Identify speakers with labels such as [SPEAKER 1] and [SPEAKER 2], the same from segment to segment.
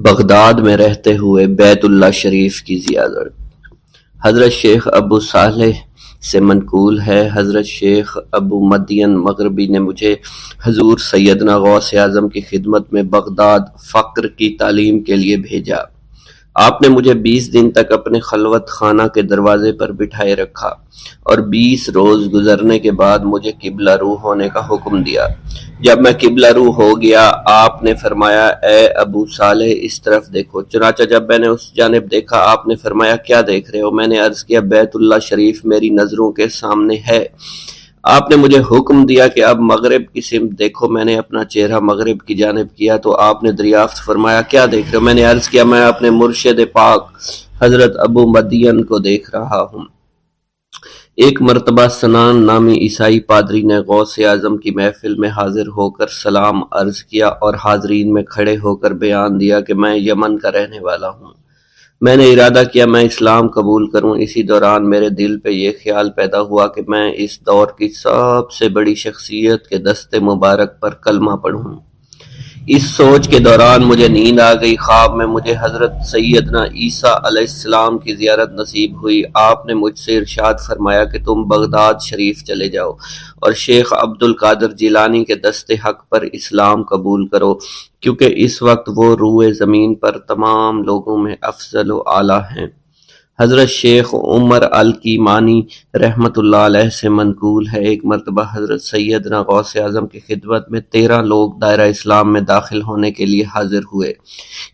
[SPEAKER 1] Baghdad میں رہتے ہوئے بیت اللہ شریف کی زیارت۔ حضرت شیخ ابو صالح سے منقول ہے، حضرت شیخ ابو مدین مغربی نے مجھے حضور سیدنا غوث اعظم کی خدمت میں بغداد فقر کی تعلیم کے لیے بھیجا۔ آپ نے مجھے 20 دن تک اپنے خلوت خانہ کے دروازے پر بٹھائے رکھا اور 20 روز گزرنے کے بعد مجھے قبلہ رو ہونے کا حکم دیا۔ جب میں قبلہ رو ہو گیا، آپ نے فرمایا، اے ابو صالح اس طرف دیکھو۔ چنانچہ جب میں نے اس جانب دیکھا، آپ نے فرمایا، کیا دیکھ رہے ہو؟ میں نے عرض کیا، بیت اللہ شریف میری نظروں کے سامنے ہے۔ آپ نے مجھے حکم دیا کہ اب مغرب کی سمت دیکھو۔ میں نے اپنا چہرہ مغرب کی جانب کیا تو آپ نے دریافت فرمایا، کیا دیکھ رہے ہو؟ میں نے عرض کیا، میں اپنے مرشد پاک حضرت ابو مدین کو دیکھ رہا ہوں۔ ایک مرتبہ سنان نامی عیسائی پادری نے غوث اعظم کی محفل میں حاضر ہو کر سلام عرض کیا اور حاضرین میں کھڑے ہو کر بیان دیا کہ میں یمن کا رہنے والا ہوں۔ میں نے ارادہ کیا میں اسلام قبول کروں۔ اسی دوران میرے دل پہ یہ خیال پیدا ہوا کہ میں اس دور کی سب سے بڑی شخصیت کے دست مبارک پر کلمہ پڑھوں۔ اس سوچ کے دوران مجھے نیند آ گئی۔ خواب میں مجھے حضرت سیدنا عیسیٰ علیہ السلام کی زیارت نصیب ہوئی۔ آپ نے مجھ سے ارشاد فرمایا کہ تم بغداد شریف چلے جاؤ اور شیخ عبد القادر جیلانی کے دست حق پر اسلام قبول کرو، کیونکہ اس وقت وہ روئے زمین پر تمام لوگوں میں افضل و اعلیٰ ہیں۔ حضرت شیخ عمر الکیمانی رحمۃ اللہ علیہ سے منقول ہے، ایک مرتبہ حضرت سیدنا غوث اعظم کی خدمت میں 13 لوگ دائرہ اسلام میں داخل ہونے کے لیے حاضر ہوئے۔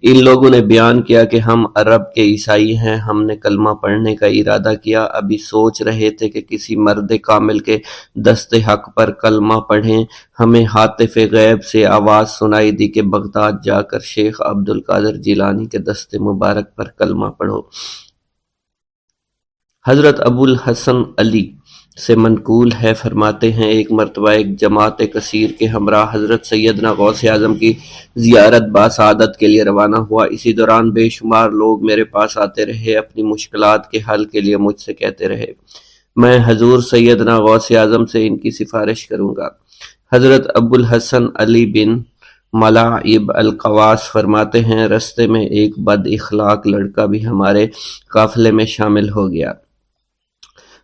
[SPEAKER 1] ان لوگوں نے بیان کیا کہ ہم عرب کے عیسائی ہیں، ہم نے کلمہ پڑھنے کا ارادہ کیا، ابھی سوچ رہے تھے کہ کسی مرد کامل کے دست حق پر کلمہ پڑھیں۔ ہمیں ہاتف غیب سے آواز سنائی دی کہ بغداد جا کر شیخ عبد القادر جیلانی کے دست مبارک پر کلمہ پڑھو۔ حضرت ابو الحسن علی سے منقول ہے، فرماتے ہیں، ایک مرتبہ ایک جماعت کثیر کے ہمراہ حضرت سیدنا غوث اعظم کی زیارت باسعادت کے لیے روانہ ہوا۔ اسی دوران بے شمار لوگ میرے پاس آتے رہے، اپنی مشکلات کے حل کے لیے مجھ سے کہتے رہے، میں حضور سیدنا غوث اعظم سے ان کی سفارش کروں گا۔ حضرت ابو الحسن علی بن ملاعب القواس فرماتے ہیں، رستے میں ایک بد اخلاق لڑکا بھی ہمارے قافلے میں شامل ہو گیا۔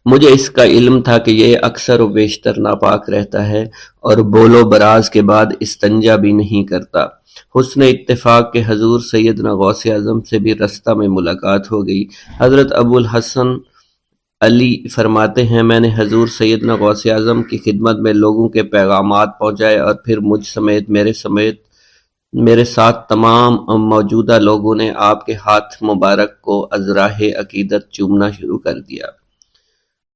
[SPEAKER 1] مجھے اس کا علم تھا کہ یہ اکثر و بیشتر ناپاک رہتا ہے اور بول و براز کے بعد استنجا بھی نہیں کرتا۔ حسن اتفاق کے حضور سیدنا غوث اعظم سے بھی رستہ میں ملاقات ہو گئی۔ حضرت ابو الحسن علی فرماتے ہیں، میں نے حضور سیدنا غوث اعظم کی خدمت میں لوگوں کے پیغامات پہنچائے اور پھر مجھ سمیت میرے ساتھ تمام موجودہ لوگوں نے آپ کے ہاتھ مبارک کو ازراہ عقیدت چومنا شروع کر دیا۔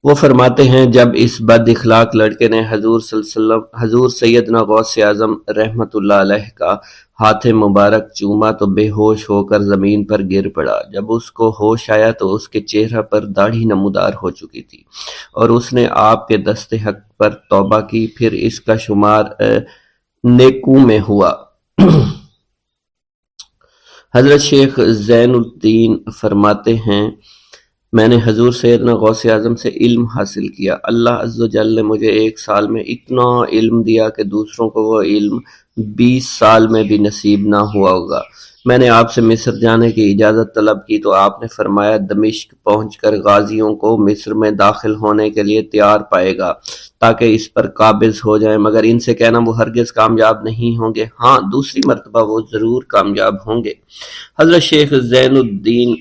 [SPEAKER 1] وہ فرماتے ہیں، جب اس بد اخلاق لڑکے نے حضور سیدنا غوث اعظم رحمۃ اللہ علیہ کا ہاتھ مبارک چوما تو بے ہوش ہو کر زمین پر گر پڑا۔ جب اس کو ہوش آیا تو اس کے چہرہ پر داڑھی نمودار ہو چکی تھی اور اس نے آپ کے دست حق پر توبہ کی، پھر اس کا شمار نیکوں میں ہوا۔ حضرت شیخ زین الدین فرماتے ہیں، میں نے حضور سیدنا غوث اعظم سے علم حاصل کیا۔ اللہ عز و جل نے مجھے 1 سال میں اتنا علم دیا کہ دوسروں کو وہ علم 20 سال میں بھی نصیب نہ ہوا ہوگا۔ میں نے آپ سے مصر جانے کی اجازت طلب کی تو آپ نے فرمایا، دمشق پہنچ کر غازیوں کو مصر میں داخل ہونے کے لیے تیار پائے گا تاکہ اس پر قابض ہو جائیں، مگر ان سے کہنا وہ ہرگز کامیاب نہیں ہوں گے، ہاں دوسری مرتبہ وہ ضرور کامیاب ہوں گے۔ حضرت شیخ زین الدین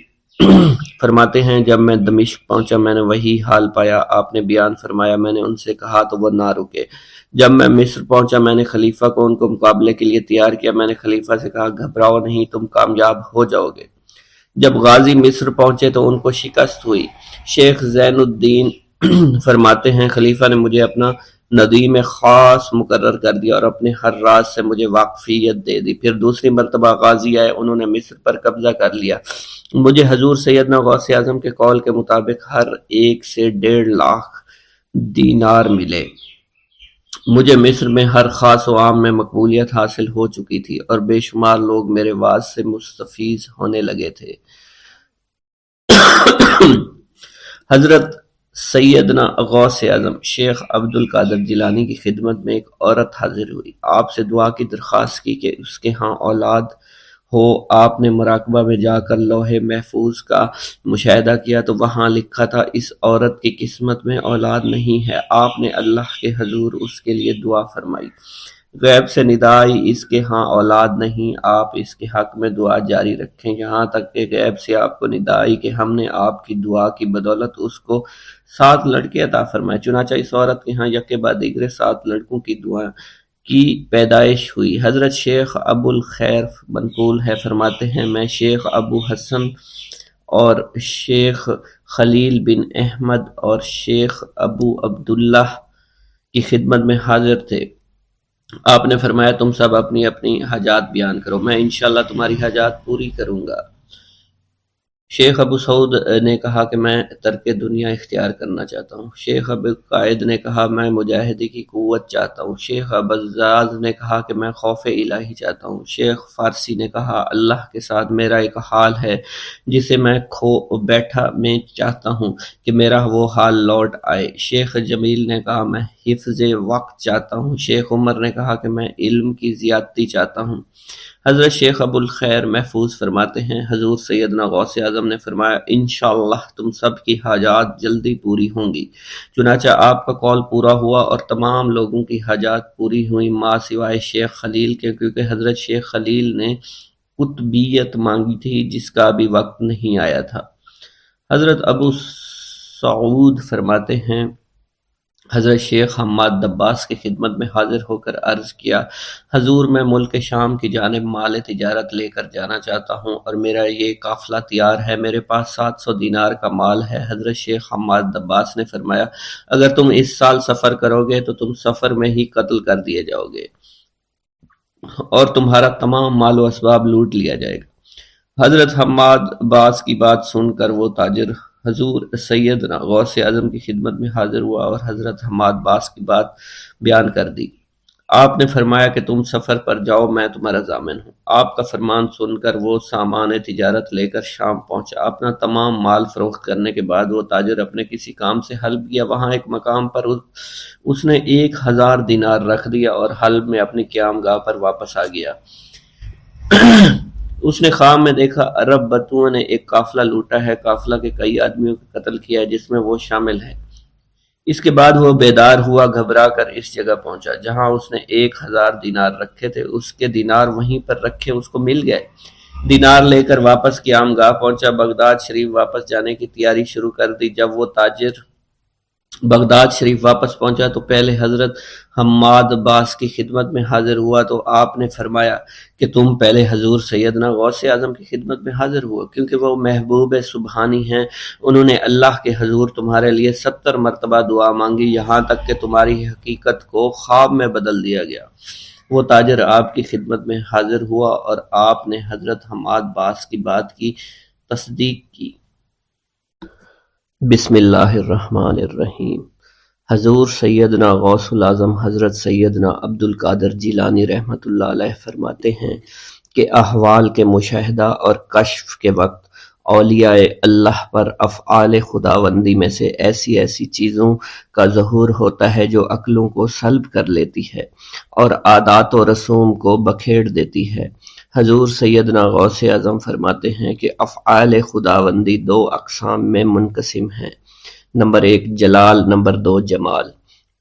[SPEAKER 1] فرماتے ہیں، جب میں دمشق پہنچا میں نے وہی حال پایا۔ آپ نے بیان فرمایا، میں نے ان سے کہا تو وہ نہ رکے۔ جب میں مصر پہنچا میں نے خلیفہ کو ان کو مقابلے کے لیے تیار کیا۔ میں نے خلیفہ سے کہا، گھبراؤ نہیں، تم کامیاب ہو جاؤ گے۔ جب غازی مصر پہنچے تو ان کو شکست ہوئی۔ شیخ زین الدین فرماتے ہیں، خلیفہ نے مجھے اپنا ندیم خاص مقرر کر دیا اور اپنے ہر راز سے مجھے واقفیت دے دی۔ پھر دوسری مرتبہ غازی آئے، انہوں نے مصر پر قبضہ کر لیا۔ مجھے حضور سیدنا غوث اعظم کے قول کے مطابق ہر ایک سے 1.5 لاکھ دینار ملے۔ مجھے مصر میں ہر خاص و عام میں مقبولیت حاصل ہو چکی تھی اور بے شمار لوگ میرے واعظ سے مستفیض ہونے لگے تھے۔ حضرت سیدنا غوث اعظم شیخ عبد القادر جیلانی کی خدمت میں ایک عورت حاضر ہوئی۔ آپ سے دعا کی درخواست کی کہ اس کے ہاں اولاد ہو آپ نے مراقبہ میں جا کر لوح محفوظ کا مشاہدہ کیا تو وہاں لکھا تھا اس عورت کی قسمت میں اولاد نہیں ہے۔ آپ نے اللہ کے حضور اس کے لیے دعا فرمائی۔ غیب سے ندا آئی اس کے ہاں اولاد نہیں، آپ اس کے حق میں دعا جاری رکھیں یہاں تک کہ غیب سے آپ کو ندا آئی کہ ہم نے آپ کی دعا کی بدولت اس کو 7 لڑکے عطا فرمائے۔ چنانچہ اس عورت کے ہاں یکے بعد دیگرے 7 لڑکوں کی دعا کی پیدائش ہوئی۔ حضرت شیخ ابو الخیر منقول ہے، فرماتے ہیں میں شیخ ابو حسن اور شیخ خلیل بن احمد اور شیخ ابو عبداللہ کی خدمت میں حاضر تھے۔ آپ نے فرمایا تم سب اپنی اپنی حاجات بیان کرو، میں انشاءاللہ تمہاری حاجات پوری کروں گا۔ شیخ ابو سعود نے کہا کہ میں ترک دنیا اختیار کرنا چاہتا ہوں۔ شیخ ابو قائد نے کہا میں مجاہدی کی قوت چاہتا ہوں۔ شیخ ابوالزاد نے کہا کہ میں خوف الہی چاہتا ہوں۔ شیخ فارسی نے کہا اللہ کے ساتھ میرا ایک حال ہے جسے میں کھو بیٹھا میں چاہتا ہوں کہ میرا وہ حال لوٹ آئے۔ شیخ جمیل نے کہا میں حفظ وقت چاہتا ہوں۔ شیخ عمر نے کہا کہ میں علم کی زیادتی چاہتا ہوں۔ حضرت شیخ ابو الخیر محفوظ فرماتے ہیں حضور سیدنا غوث اعظم نے فرمایا انشاءاللہ تم سب کی حاجات جلدی پوری ہوں گی۔ چنانچہ آپ کا قول پورا ہوا اور تمام لوگوں کی حاجات پوری ہوئیں ماں سوائے شیخ خلیل کے، کیونکہ حضرت شیخ خلیل نے قطبیت مانگی تھی جس کا ابھی وقت نہیں آیا تھا۔ حضرت ابو سعود فرماتے ہیں حضرت شیخ حماد دباس کی خدمت میں حاضر ہو کر عرض کیا حضور میں ملک شام کی جانب مال تجارت لے کر جانا چاہتا ہوں اور میرا یہ قافلہ تیار ہے، میرے پاس 700 دینار کا مال ہے۔ حضرت شیخ حماد دباس نے فرمایا اگر تم اس سال سفر کرو گے تو تم سفر میں ہی قتل کر دیے جاؤ گے اور تمہارا تمام مال و اسباب لوٹ لیا جائے گا۔ حضرت حماد عباس کی بات سن کر وہ تاجر حضور سیدنا غوث اعظم کی خدمت میں حاضر ہوا اور حضرت حماد باس کی بات بیان کر دی۔ آپ نے فرمایا کہ تم سفر پر جاؤ میں تمہارا ضامن ہوں۔ آپ کا فرمان سن کر وہ سامان تجارت لے کر شام پہنچا۔ اپنا تمام مال فروخت کرنے کے بعد وہ تاجر اپنے کسی کام سے حلب گیا، وہاں ایک مقام پر اس نے 1000 دینار رکھ دیا اور حلب میں اپنی قیام گاہ پر واپس آ گیا۔ اس نے خواب میں دیکھا عرب بتوؤں نے ایک قافلہ لوٹا ہے، قافلہ کے کئی آدمیوں کو قتل کیا ہے جس میں وہ شامل ہے۔ اس کے بعد وہ بیدار ہوا، گھبرا کر اس جگہ پہنچا جہاں اس نے 1000 دینار رکھے تھے۔ اس کے دینار وہیں پر رکھے اس کو مل گئے۔ دینار لے کر واپس قیام گاہ پہنچا، بغداد شریف واپس جانے کی تیاری شروع کر دی۔ جب وہ تاجر بغداد شریف واپس پہنچا تو پہلے حضرت حماد باس کی خدمت میں حاضر ہوا تو آپ نے فرمایا کہ تم پہلے حضور سیدنا غوث اعظم کی خدمت میں حاضر ہوا، کیونکہ وہ محبوب سبحانی ہیں، انہوں نے اللہ کے حضور تمہارے لیے 70 مرتبہ دعا مانگی یہاں تک کہ تمہاری حقیقت کو خواب میں بدل دیا گیا۔ وہ تاجر آپ کی خدمت میں حاضر ہوا اور آپ نے حضرت حماد باس کی بات کی تصدیق کی۔ بسم اللہ الرحمن الرحیم۔ حضور سیدنا غوث الاعظم حضرت سیدنا عبد القادر جیلانی رحمۃ اللہ علیہ فرماتے ہیں کہ احوال کے مشاہدہ اور کشف کے وقت اولیاء اللہ پر افعال خداوندی میں سے ایسی ایسی چیزوں کا ظہور ہوتا ہے جو عقلوں کو سلب کر لیتی ہے اور عادات و رسوم کو بکھیر دیتی ہے۔ حضور سیدنا غوث اعظم فرماتے ہیں کہ افعال خداوندی 2 اقسام میں منقسم ہیں، نمبر 1 جلال، نمبر 2 جمال۔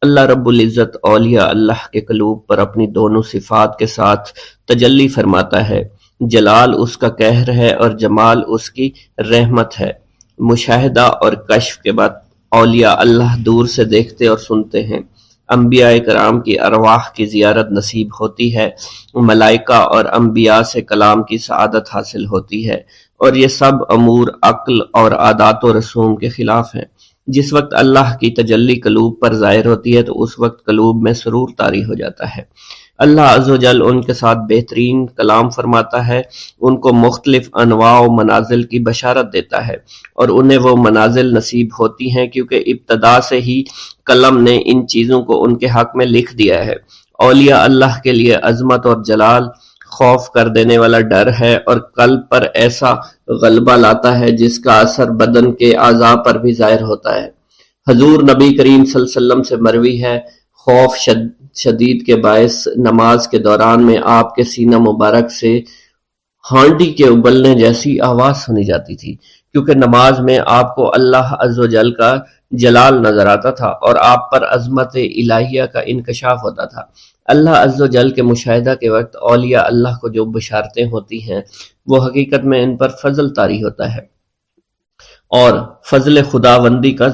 [SPEAKER 1] اللہ رب العزت اولیاء اللہ کے قلوب پر اپنی دونوں صفات کے ساتھ تجلی فرماتا ہے، جلال اس کا قہر ہے اور جمال اس کی رحمت ہے۔ مشاہدہ اور کشف کے بعد اولیاء اللہ دور سے دیکھتے اور سنتے ہیں، انبیاء کرام کی ارواح کی زیارت نصیب ہوتی ہے، ملائکہ اور انبیاء سے کلام کی سعادت حاصل ہوتی ہے، اور یہ سب امور عقل اور عادات و رسوم کے خلاف ہیں۔ جس وقت اللہ کی تجلی قلوب پر ظاہر ہوتی ہے تو اس وقت قلوب میں سرور طاری ہو جاتا ہے۔ اللہ عز و جل ان کے ساتھ بہترین کلام فرماتا ہے، ان کو مختلف انواع و منازل کی بشارت دیتا ہے اور انہیں وہ منازل نصیب ہوتی ہیں کیونکہ ابتدا سے ہی قلم نے ان چیزوں کو ان کے حق میں لکھ دیا ہے۔ اولیاء اللہ کے لیے عظمت اور جلال خوف کر دینے والا ڈر ہے اور قلب پر ایسا غلبہ لاتا ہے جس کا اثر بدن کے اعضاء پر بھی ظاہر ہوتا ہے۔ حضور نبی کریم صلی اللہ علیہ وسلم سے مروی ہے، خوف شدید کے باعث نماز کے دوران میں آپ کے سینہ مبارک سے ہانڈی کے ابلنے جیسی آواز سنی جاتی تھی، کیونکہ نماز میں آپ کو اللہ عز و جل کا جلال نظر آتا تھا اور آپ پر عظمت الہیہ کا انکشاف ہوتا تھا۔ اللہ عز و جل کے مشاہدہ کے وقت اولیاء اللہ کو جو بشارتیں ہوتی ہیں وہ حقیقت میں ان پر فضل طاری ہوتا ہے اور فضل خداوندی کا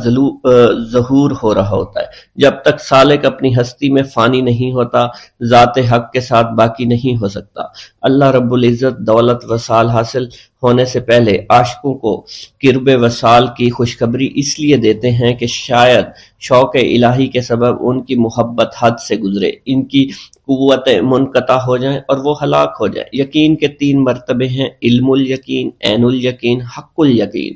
[SPEAKER 1] ظہور ہو رہا ہوتا ہے۔ جب تک سالک اپنی ہستی میں فانی نہیں ہوتا، ذات حق کے ساتھ باقی نہیں ہو سکتا۔ اللہ رب العزت دولت وصال حاصل ہونے سے پہلے عاشقوں کو قرب وصال کی خوشخبری اس لیے دیتے ہیں کہ شاید شوق الہی کے سبب ان کی محبت حد سے گزرے، ان کی قوتیں منقطع ہو جائیں اور وہ ہلاک ہو جائیں۔ یقین کے 3 مرتبے ہیں: علم الیقین، عین الیقین، حق الیقین۔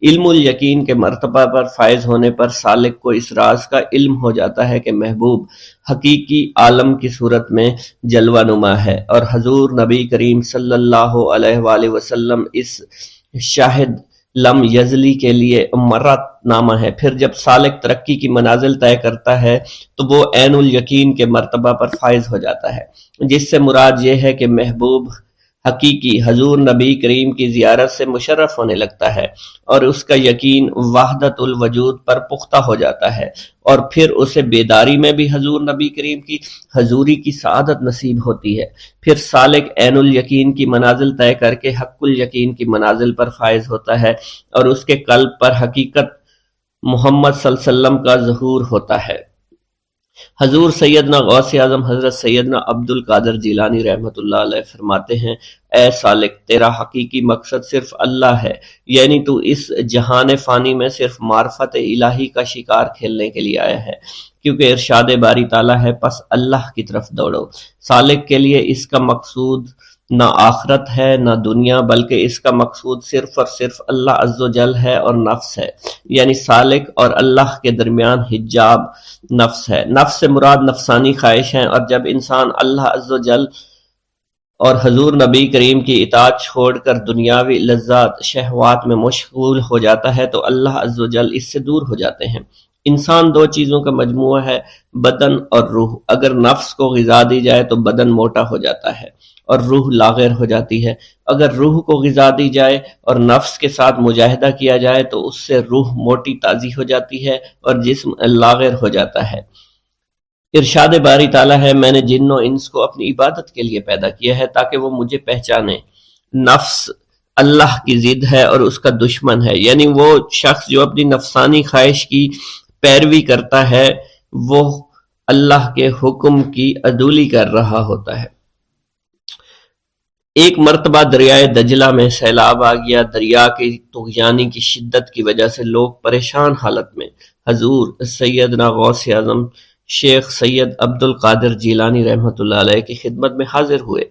[SPEAKER 1] علم الیقین کے مرتبہ پر فائز ہونے پر سالک کو اس راز کا علم ہو جاتا ہے کہ محبوب حقیقی عالم کی صورت میں جلوہ نما ہے، اور حضور نبی کریم صلی اللہ علیہ وآلہ وسلم اس شاہد لم یزلی کے لیے مرت نامہ ہے۔ پھر جب سالک ترقی کی منازل طے کرتا ہے تو وہ عین الیقین کے مرتبہ پر فائز ہو جاتا ہے، جس سے مراد یہ ہے کہ محبوب حقیقی حضور نبی کریم کی زیارت سے مشرف ہونے لگتا ہے اور اس کا یقین وحدت الوجود پر پختہ ہو جاتا ہے، اور پھر اسے بیداری میں بھی حضور نبی کریم کی حضوری کی سعادت نصیب ہوتی ہے۔ پھر سالک عین الیقین کی منازل طے کر کے حق الیقین کی منازل پر فائز ہوتا ہے اور اس کے قلب پر حقیقت محمد صلی اللہ علیہ وسلم کا ظہور ہوتا ہے۔ حضور سیدنا غوث اعظم حضرت سیدنا عبد القادر جیلانی رحمۃ اللہ علیہ فرماتے ہیں: اے سالک، تیرا حقیقی مقصد صرف اللہ ہے، یعنی تو اس جہان فانی میں صرف معرفت الہی کا شکار کھیلنے کے لیے آیا ہے، کیونکہ ارشاد باری تعالیٰ ہے پس اللہ کی طرف دوڑو۔ سالک کے لیے اس کا مقصود نہ آخرت ہے نہ دنیا، بلکہ اس کا مقصود صرف اور صرف اللہ عز و جل ہے اور نفس ہے، یعنی سالک اور اللہ کے درمیان حجاب نفس ہے۔ نفس سے مراد نفسانی خواہش ہیں، اور جب انسان اللہ عز و جل اور حضور نبی کریم کی اطاعت چھوڑ کر دنیاوی لذات شہوات میں مشغول ہو جاتا ہے تو اللہ عز و جل اس سے دور ہو جاتے ہیں۔ انسان 2 چیزوں کا مجموعہ ہے، بدن اور روح۔ اگر نفس کو غذا دی جائے تو بدن موٹا ہو جاتا ہے اور روح لاغر ہو جاتی ہے، اگر روح کو غذا دی جائے اور نفس کے ساتھ مجاہدہ کیا جائے تو اس سے روح موٹی تازی ہو جاتی ہے اور جسم لاغر ہو جاتا ہے۔ ارشاد باری تعالیٰ ہے: میں نے جن و انس کو اپنی عبادت کے لیے پیدا کیا ہے تاکہ وہ مجھے پہچانے۔ نفس اللہ کی ضد ہے اور اس کا دشمن ہے، یعنی وہ شخص جو اپنی نفسانی خواہش کی پیروی کرتا ہے وہ اللہ کے حکم کی عدولی کر رہا ہوتا ہے۔ ایک مرتبہ دریائے دجلہ میں سیلاب آ گیا۔ دریا کی طغیانی کی شدت کی وجہ سے لوگ پریشان حالت میں حضور سیدنا غوث اعظم شیخ سید عبد القادر جیلانی رحمۃ اللہ علیہ کی خدمت میں حاضر ہوئے۔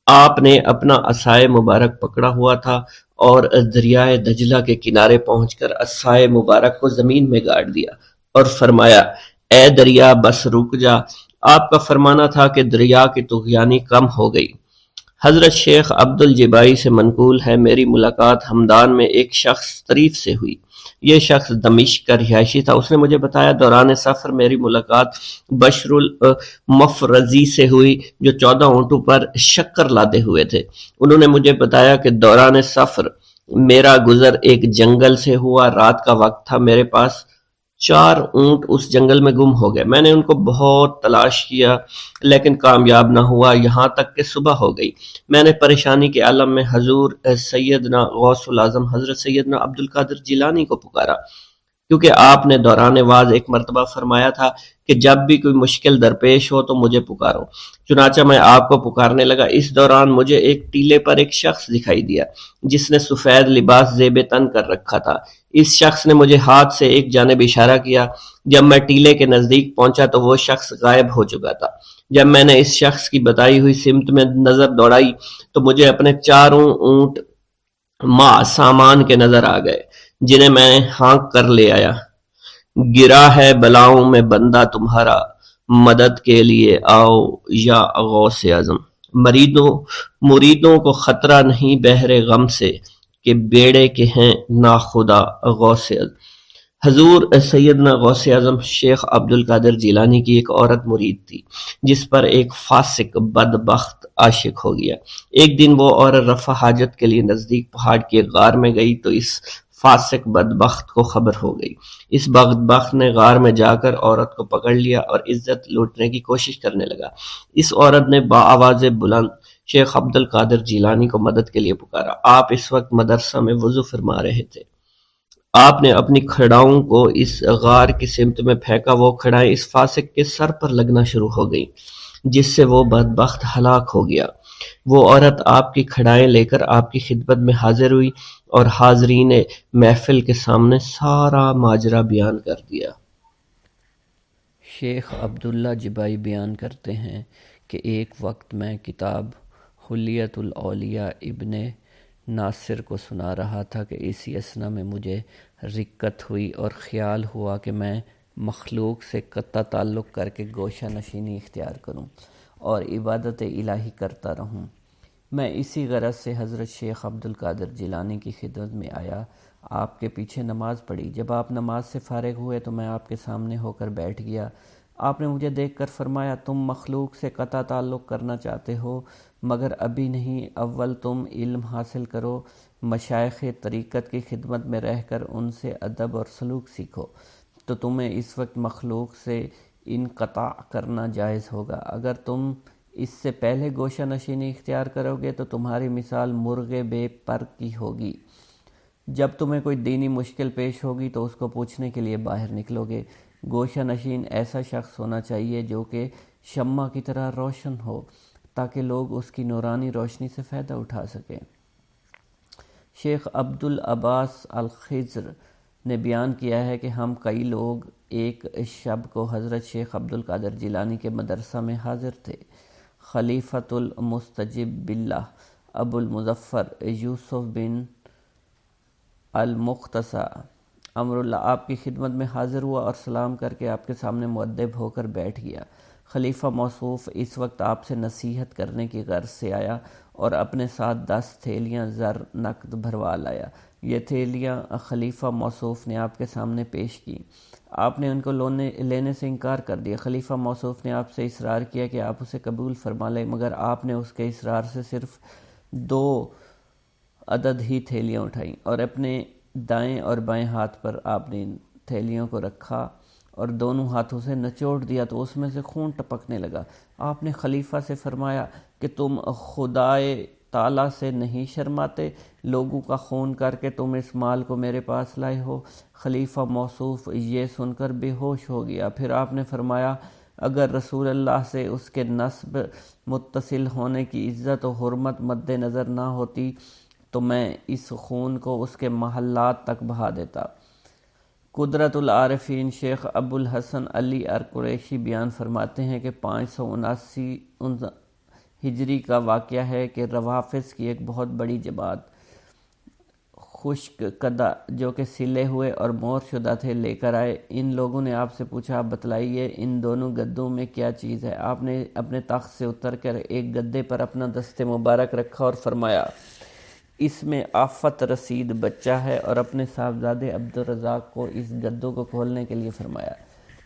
[SPEAKER 1] آپ نے اپنا عصائے مبارک پکڑا ہوا تھا اور دریائے دجلہ کے کنارے پہنچ کر عصائے مبارک کو زمین میں گاڑ دیا اور فرمایا: اے دریا بس رک جا۔ آپ کا فرمانا تھا کہ دریا کی طغیانی کم ہو گئی۔ حضرت شیخ عبد الجبائی سے منقول ہے: میری ملاقات ہمدان میں ایک شخص طریف سے ہوئی۔ یہ شخص دمشق کا رہائشی تھا۔ اس نے مجھے بتایا دوران سفر میری ملاقات بشر المفرزی سے ہوئی جو 14 اونٹوں پر شکر لادے ہوئے تھے۔ انہوں نے مجھے بتایا کہ دوران سفر میرا گزر ایک جنگل سے ہوا۔ رات کا وقت تھا، میرے پاس 4 اونٹ اس جنگل میں گم ہو گئے۔ میں نے ان کو بہت تلاش کیا لیکن کامیاب نہ ہوا، یہاں تک کہ صبح ہو گئی۔ میں نے پریشانی کے عالم میں حضور سیدنا غوث الاعظم حضرت سیدنا عبد القادر جیلانی کو پکارا، کیونکہ آپ نے دوران واز ایک مرتبہ فرمایا تھا کہ جب بھی کوئی مشکل درپیش ہو تو مجھے پکارو۔ چنانچہ میں آپ کو پکارنے لگا۔ اس دوران مجھے ایک ٹیلے پر ایک شخص دکھائی دیا جس نے سفید لباس زیب تن کر رکھا تھا۔ اس شخص نے مجھے ہاتھ سے ایک جانب اشارہ کیا۔ جب میں ٹیلے کے نزدیک پہنچا تو وہ شخص غائب ہو چکا تھا۔ جب میں نے اس شخص کی بتائی ہوئی سمت میں نظر دوڑائی تو مجھے اپنے 4 اونٹ ماں سامان کے نظر آ گئے جنہیں میں ہانک کر لے آیا۔ گرا ہے بلاؤں میں بندہ تمہارا، مدد کے لیے آؤ یا غوث اعظم۔ مریدوں کو خطرہ نہیں بحر غم سے کہ بیڑے کے ہیں ناخدا غوث اعظم۔ حضور سیدنا غوث اعظم شیخ عبد القادر جیلانی کی ایک عورت مرید تھی جس پر ایک فاسق بدبخت عاشق ہو گیا۔ ایک دن وہ عورت رفع حاجت کے لیے نزدیک پہاڑ کی ایک غار میں گئی تو اس فاسق بدبخت کو خبر ہو گئی۔ اس بدبخت نے غار میں جا کر عورت کو پکڑ لیا اور عزت لوٹنے کی کوشش کرنے لگا۔ اس عورت نے بآواز بلند شیخ عبد القادر جیلانی کو مدد کے لیے پکارا۔ آپ اس وقت مدرسہ میں وضو فرما رہے تھے۔ آپ نے اپنی کھڑاؤں کو اس غار کی سمت میں پھینکا۔ وہ کھڑائیں اس فاسق کے سر پر لگنا شروع ہو گئیں، جس سے وہ بدبخت ہلاک ہو گیا۔ وہ عورت آپ کی کھڑائیں لے کر آپ کی خدمت میں حاضر ہوئی اور حاضرین محفل کے سامنے سارا ماجرا بیان کر دیا۔
[SPEAKER 2] شیخ عبداللہ جبائی بیان کرتے ہیں کہ ایک وقت میں کتاب حلیۃ الاولیاء ابن ناصر کو سنا رہا تھا کہ اسی اثنا میں مجھے رکت ہوئی اور خیال ہوا کہ میں مخلوق سے قطع تعلق کر کے گوشہ نشینی اختیار کروں اور عبادت الہی کرتا رہوں۔ میں اسی غرض سے حضرت شیخ عبد القادر جیلانی کی خدمت میں آیا، آپ کے پیچھے نماز پڑھی۔ جب آپ نماز سے فارغ ہوئے تو میں آپ کے سامنے ہو کر بیٹھ گیا۔ آپ نے مجھے دیکھ کر فرمایا، تم مخلوق سے قطع تعلق کرنا چاہتے ہو مگر ابھی نہیں، اول تم علم حاصل کرو، مشائخ طریقت کی خدمت میں رہ کر ان سے ادب اور سلوک سیکھو تو تمہیں اس وقت مخلوق سے انقطاع کرنا جائز ہوگا۔ اگر تم اس سے پہلے گوشہ نشینی اختیار کرو گے تو تمہاری مثال مرغ بے پر کی ہوگی۔ جب تمہیں کوئی دینی مشکل پیش ہوگی تو اس کو پوچھنے کے لیے باہر نکلو گے۔ گوشہ نشین ایسا شخص ہونا چاہیے جو کہ شمع کی طرح روشن ہو تاکہ لوگ اس کی نورانی روشنی سے فائدہ اٹھا سکیں۔ شیخ عبد العباس الخضر نے بیان کیا ہے کہ ہم کئی لوگ ایک شب کو حضرت شیخ عبد القادر جیلانی کے مدرسہ میں حاضر تھے۔ خلیفۃ المستجب باللہ ابو المظفر یوسف بن المختصہ امر اللہ آپ کی خدمت میں حاضر ہوا اور سلام کر کے آپ کے سامنے مؤدب ہو کر بیٹھ گیا۔ خلیفہ موصوف اس وقت آپ سے نصیحت کرنے کی غرض سے آیا اور اپنے ساتھ 10 تھیلیاں زر نقد بھروا لایا۔ یہ تھیلیاں خلیفہ موصوف نے آپ کے سامنے پیش کی۔ آپ نے ان کو لینے سے انکار کر دیا۔ خلیفہ موصوف نے آپ سے اصرار کیا کہ آپ اسے قبول فرما لیں، مگر آپ نے اس کے اصرار سے صرف 2 عدد ہی تھیلیاں اٹھائیں اور اپنے دائیں اور بائیں ہاتھ پر آپ نے ان تھیلیوں کو رکھا اور دونوں ہاتھوں سے نچوڑ دیا تو اس میں سے خون ٹپکنے لگا۔ آپ نے خلیفہ سے فرمایا کہ تم خدائے تعالیٰ سے نہیں شرماتے؟ لوگوں کا خون کر کے تم اس مال کو میرے پاس لائے ہو۔ خلیفہ موصوف یہ سن کر بے ہوش ہو گیا۔ پھر آپ نے فرمایا، اگر رسول اللہ سے اس کے نسب متصل ہونے کی عزت و حرمت مد نظر نہ ہوتی تو میں اس خون کو اس کے محلات تک بہا دیتا۔ قدرت العارفین شیخ ابو الحسن علی ارقریشی بیان فرماتے ہیں کہ 579 ہجری کا واقعہ ہے کہ روافظ کی ایک بہت بڑی جماعت خشک کدہ جو کہ سلے ہوئے اور مور شدہ تھے لے کر آئے۔ ان لوگوں نے آپ سے پوچھا، آپ بتلائیے ان دونوں گدوں میں کیا چیز ہے؟ آپ نے اپنے تخت سے اتر کر ایک گدے پر اپنا دست مبارک رکھا اور فرمایا، اس میں آفت رسید بچہ ہے، اور اپنے صاحبزادے عبد الرزاق کو اس گدوں کو کھولنے کے لیے فرمایا۔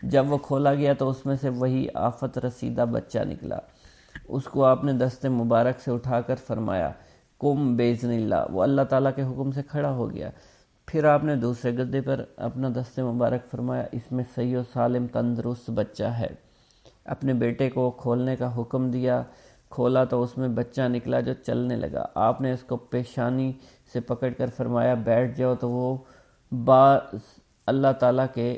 [SPEAKER 2] جب وہ کھولا گیا تو اس میں سے وہی آفت رسیدہ بچہ نکلا۔ اس کو آپ نے دست مبارک سے اٹھا کر فرمایا، قم باذن اللہ، وہ اللہ تعالیٰ کے حکم سے کھڑا ہو گیا۔ پھر آپ نے دوسرے گدے پر اپنا دست مبارک فرمایا، اس میں صحیح و سالم تندرست بچہ ہے۔ اپنے بیٹے کو کھولنے کا حکم دیا، کھولا تو اس میں بچہ نکلا جو چلنے لگا۔ آپ نے اس کو پیشانی سے پکڑ کر فرمایا، بیٹھ جاؤ، تو وہ اللہ تعالیٰ کے